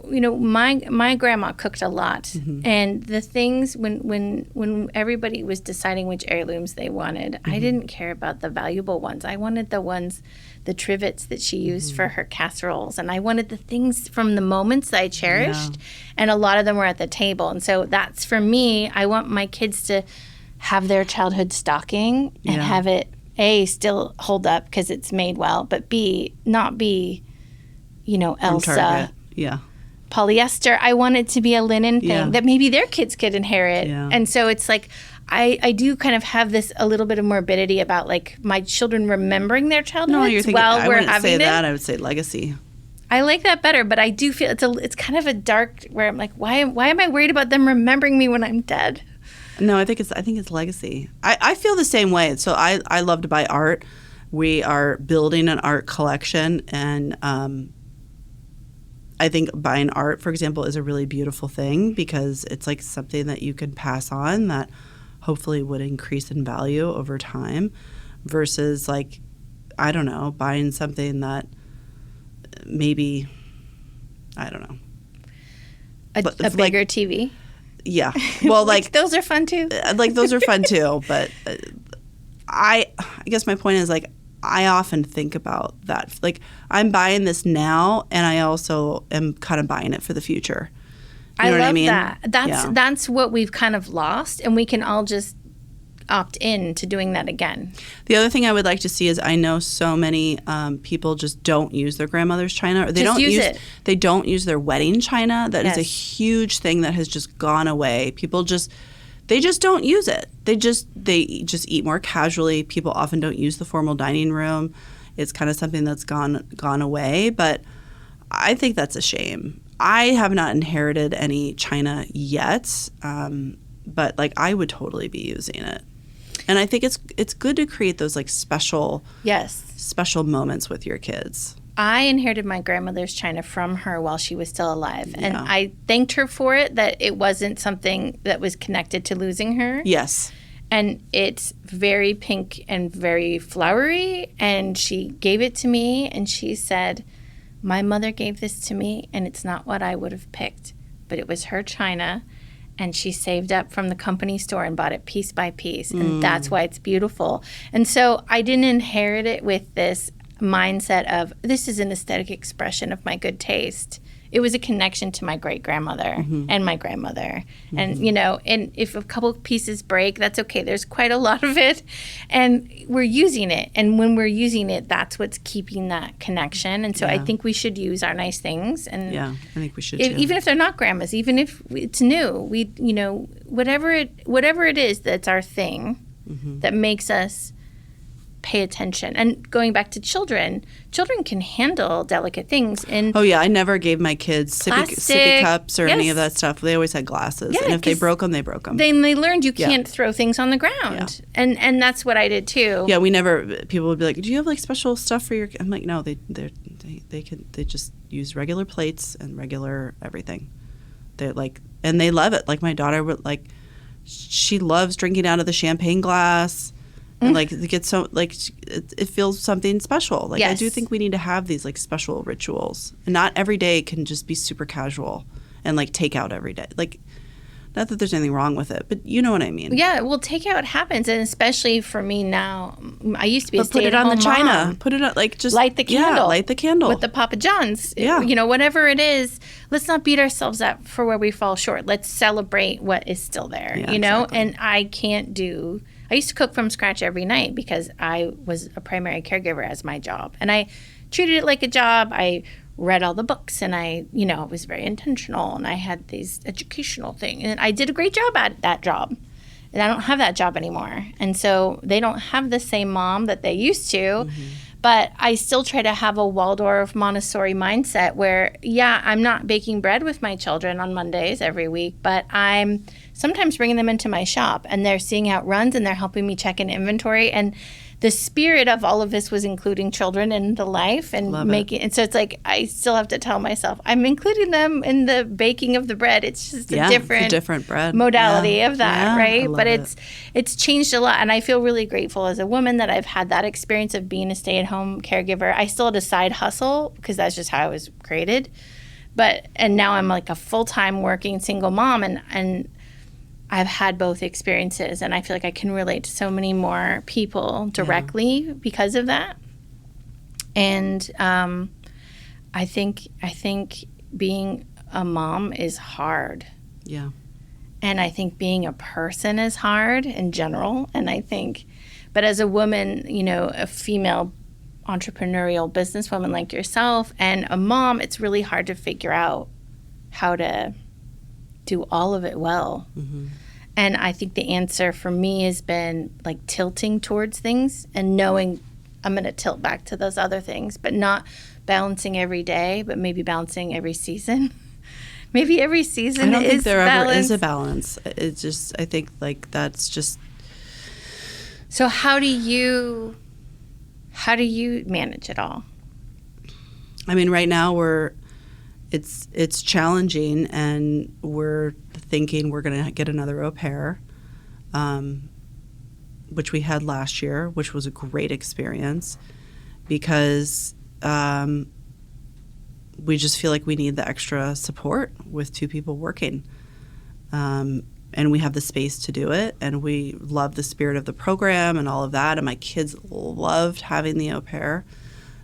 my grandma cooked a lot. And the things when everybody was deciding which heirlooms they wanted, I didn't care about the valuable ones. I wanted the trivets that she used for her casseroles. And I wanted the things from the moments that I cherished. Yeah. And a lot of them were at the table. And so that's, for me, I want my kids to have their childhood stocking and have it, A, still hold up because it's made well, but B, not be, Elsa. Yeah. Polyester. I want it to be a linen thing that maybe their kids could inherit. Yeah. And so it's like, I do kind of have this a little bit of morbidity about like my children remembering their childhood. No, you're thinking, I wouldn't say that. I would say legacy. I like that better, but I do feel it's kind of a dark where I'm like, why am I worried about them remembering me when I'm dead? No, I think it's legacy. I feel the same way. So I love to buy art. We are building an art collection, and I think buying art, for example, is a really beautiful thing because it's like something that you can pass on that hopefully would increase in value over time versus like, I don't know, buying something that maybe, I don't know. A bigger TV? Yeah. Well, like those are fun too. Those are fun too. But I guess my point is, like, I often think about that. Like, I'm buying this now, and I also am kind of buying it for the future. You know what I mean? That. That's what we've kind of lost, and we can all just opt in to doing that again. The other thing I would like to see is, I know so many people just don't use their grandmother's china, or they don't use their wedding china. That is a huge thing that has just gone away. People they just don't use it. They just eat more casually. People often don't use the formal dining room. It's kind of something that's gone away, but I think that's a shame. I have not inherited any china yet, but like, I would totally be using it. And I think it's good to create those, like, special moments with your kids. I inherited my grandmother's china from her while she was still alive. And I thanked her for it, that it wasn't something that was connected to losing her. Yes. And it's very pink and very flowery. And she gave it to me, and she said, my mother gave this to me, and it's not what I would have picked, but it was her china. And she saved up from the company store and bought it piece by piece. And that's why it's beautiful. And so I didn't inherit it with this mindset of, this is an aesthetic expression of my good taste. It was a connection to my great-grandmother and my grandmother. And, and if a couple of pieces break, that's okay. There's quite a lot of it. And we're using it. And when we're using it, that's what's keeping that connection. And so I think we should use our nice things. And I think we should too. Even if they're not grandma's, even if it's new, whatever it is that's our thing that makes us pay attention. And going back to children can handle delicate things. And I never gave my kids sippy cups or any of that stuff. They always had glasses. And if they broke them, they broke them. Then they learned you can't throw things on the ground. Yeah. And that's what I did too. Yeah, people would be like, do you have like special stuff for your kids? I'm like, no, they just use regular plates and regular everything. They're like, and they love it. Like, my daughter would, like, she loves drinking out of the champagne glass. And like, it gets so, like, it feels something special. Like, I do think we need to have these, like, special rituals. And not every day can just be super casual and, like, takeout every day. Like, not that there's anything wrong with it, but you know what I mean. Yeah, well, takeout happens, and especially for me now. I used to be a stay-at-home mom. Put it on the china. Put it on, like, just light the candle. Yeah, light the candle with the Papa John's. Yeah, whatever it is. Let's not beat ourselves up for where we fall short. Let's celebrate what is still there. Yeah, exactly. And I used to cook from scratch every night because I was a primary caregiver as my job. And I treated it like a job. I read all the books, and I was very intentional, and I had these educational things. And I did a great job at that job. And I don't have that job anymore. And so they don't have the same mom that they used to. But I still try to have a Waldorf Montessori mindset where, I'm not baking bread with my children on Mondays every week, but I'm sometimes bringing them into my shop, and they're seeing how it runs, and they're helping me check in inventory. And the spirit of all of this was including children in the life and making. And so it's like, I still have to tell myself I'm including them in the baking of the bread. It's just a different bread modality of that, right? But it's changed a lot, and I feel really grateful as a woman that I've had that experience of being a stay-at-home caregiver. I still had a side hustle because that's just how I was created, and now I'm like a full-time working single mom, and I've had both experiences, and I feel like I can relate to so many more people directly because of that. And I think being a mom is hard. Yeah. And I think being a person is hard in general. And but as a woman, a female entrepreneurial businesswoman like yourself and a mom, it's really hard to figure out how to do all of it well. And I think the answer for me has been like tilting towards things and knowing I'm going to tilt back to those other things, but not balancing every day, but maybe balancing every season. Maybe every season is I don't think there balance. ever is a balance. It's just, I think like that's just. So how do you manage it all? I mean, right now it's challenging, and we're thinking we're going to get another au pair, which we had last year, which was a great experience because we just feel like we need the extra support with 2 people working. And we have the space to do it, and we love the spirit of the program and all of that, and my kids loved having the au pair.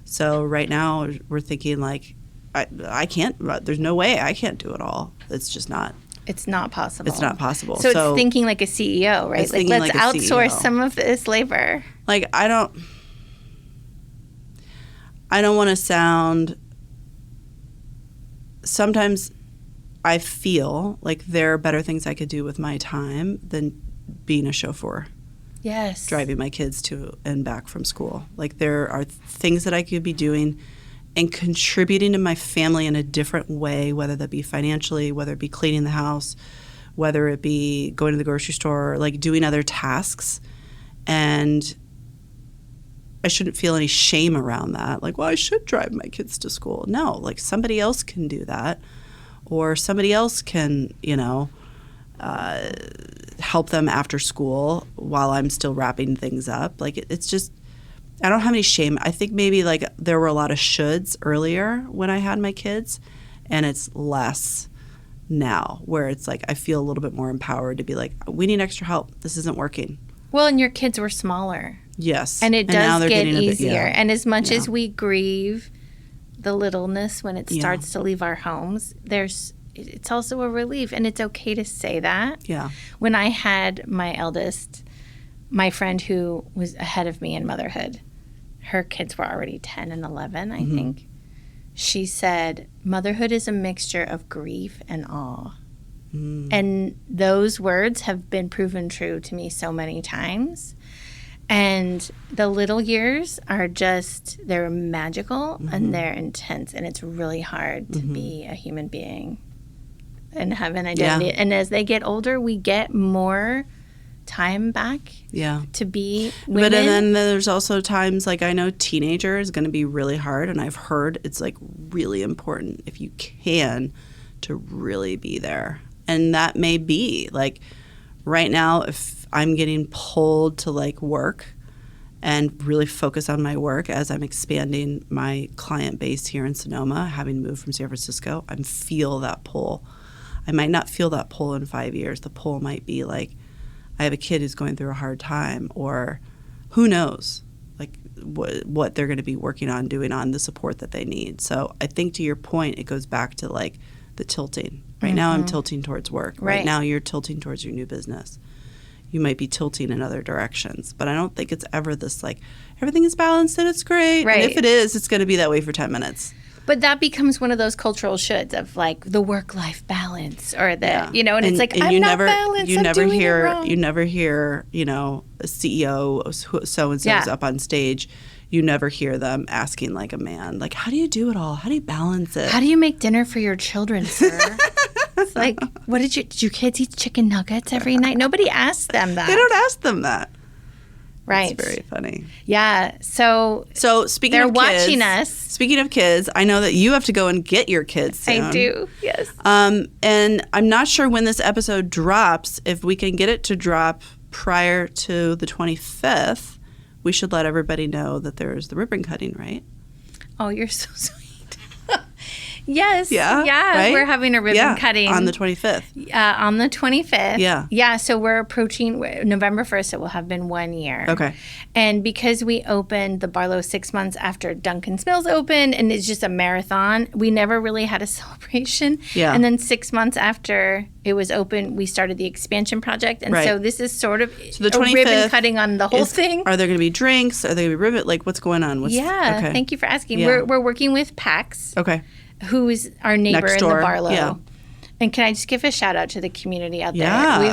So right now we're thinking like, I can't, there's no way I can't do it all. It's just not. It's not possible. It's not possible. So it's thinking like a CEO, right? Like, let's outsource some of this labor. Like, I don't want to sound, sometimes I feel like there are better things I could do with my time than being a chauffeur. Yes. Driving my kids to and back from school. Like, there are things that I could be doing and contributing to my family in a different way, whether that be financially, whether it be cleaning the house, whether it be going to the grocery store, like doing other tasks. And I shouldn't feel any shame around that. Like, well, I should drive my kids to school. No, like somebody else can do that. Or somebody else can, help them after school while I'm still wrapping things up. Like, it's just, I don't have any shame. I think maybe like there were a lot of shoulds earlier when I had my kids, and it's less now, where it's like I feel a little bit more empowered to be like, we need extra help. This isn't working. Well, and your kids were smaller. Yes. And it does get easier. Yeah. And as much as we grieve the littleness when it starts to leave our homes, it's also a relief, and it's okay to say that. Yeah. When I had my eldest, my friend who was ahead of me in motherhood, her kids were already 10 and 11, I think. She said, motherhood is a mixture of grief and awe. And those words have been proven true to me so many times. And the little years are just, they're magical and they're intense. And it's really hard to be a human being and have an identity. Yeah. And as they get older, we get more time back to be women. But and then there's also times, like I know teenager is going to be really hard. And I've heard it's like really important, if you can, to really be there. And that may be like right now, if I'm getting pulled to like work and really focus on my work as I'm expanding my client base here in Sonoma, having moved from San Francisco, I feel that pull. I might not feel that pull in 5 years. The pull might be like, I have a kid who's going through a hard time, or who knows, like what they're going to be working on, doing on the support that they need. So I think to your point, it goes back to like the tilting. Right now I'm tilting towards work. Right now you're tilting towards your new business. You might be tilting in other directions. But I don't think it's ever this like, everything is balanced and it's great. Right. And if it is, it's going to be that way for 10 minutes. But that becomes one of those cultural shoulds of like the work-life balance, or the, and it's like, I'm not balanced, I'm doing it wrong. You never hear, a CEO, so-and-so's up on stage. You never hear them asking like a man, like, how do you do it all? How do you balance it? How do you make dinner for your children, sir? It's like, did your kids eat chicken nuggets every night? Nobody asked them that. They don't ask them that. Right. It's very funny. Yeah. So speaking of kids, they're watching us. Speaking of kids, I know that you have to go and get your kids soon. I do, yes. And I'm not sure when this episode drops. If we can get it to drop prior to the 25th, we should let everybody know that there's the ribbon cutting, right? Oh, you're so sweet. Yes. Yeah. Right? We're having a ribbon cutting. On the 25th. On the 25th. Yeah. Yeah. So we're approaching November 1st. It will have been 1 year. Okay. And because we opened the Barlow 6 months after Duncans Mills opened, and it's just a marathon, we never really had a celebration. Yeah. And then 6 months after it was open, we started the expansion project. And so this is sort of the 25th a ribbon cutting on the whole thing. Are there going to be drinks? Are there going to be ribbon? Like, what's going on? Okay. Thank you for asking. Yeah. We're working with PAX. Okay. Who is our neighbor Next in door. the Barlow. Yeah. And can I just give a shout out to the community out there? Yeah.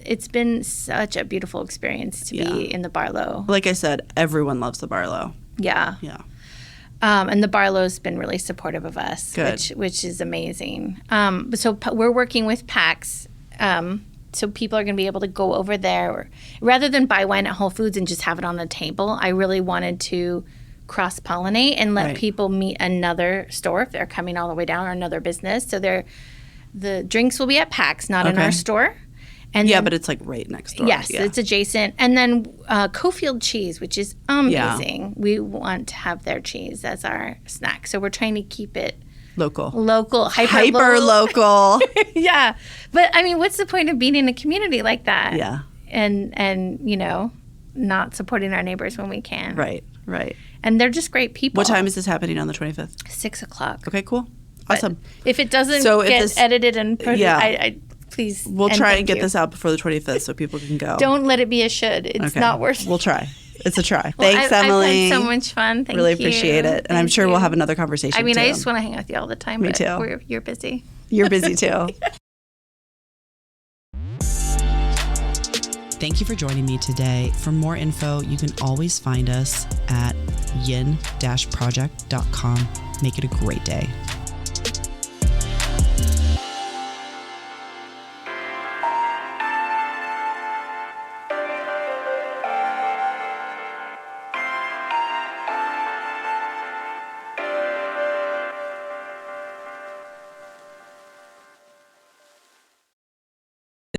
It's been such a beautiful experience to be in the Barlow. Like I said, everyone loves the Barlow. Yeah. Yeah. And the Barlow's been really supportive of us, which is amazing. So we're working with PAX. So people are going to be able to go over there. Rather than buy wine at Whole Foods and just have it on the table, I really wanted to cross-pollinate and let people meet another store if they're coming all the way down, or another business. So the drinks will be at PAX, not in our store. And then, but it's like right next door. Yes, it's adjacent. And then Cofield cheese, which is amazing. We want to have their cheese as our snack. So we're trying to keep it Local, hyper local. Yeah. But I mean, what's the point of being in a community like that? Yeah. And you know, not supporting our neighbors when we can. Right. And they're just great people. What time is this happening on the 25th? 6:00. Okay, cool. Awesome. But if it doesn't get edited and put I please. We'll try and get this out before the 25th so people can go. Don't let it be a should. It's not worth it. We'll try. It's a try. Well, Thanks, Emily. I've had so much fun. Thank you. Really appreciate it. And I'm sure we'll have another conversation, I mean, too. I just want to hang out with you all the time. Me but too. You're busy. You're busy, too. Thank you for joining me today. For more info, you can always find us at yin-project.com. Make it a great day.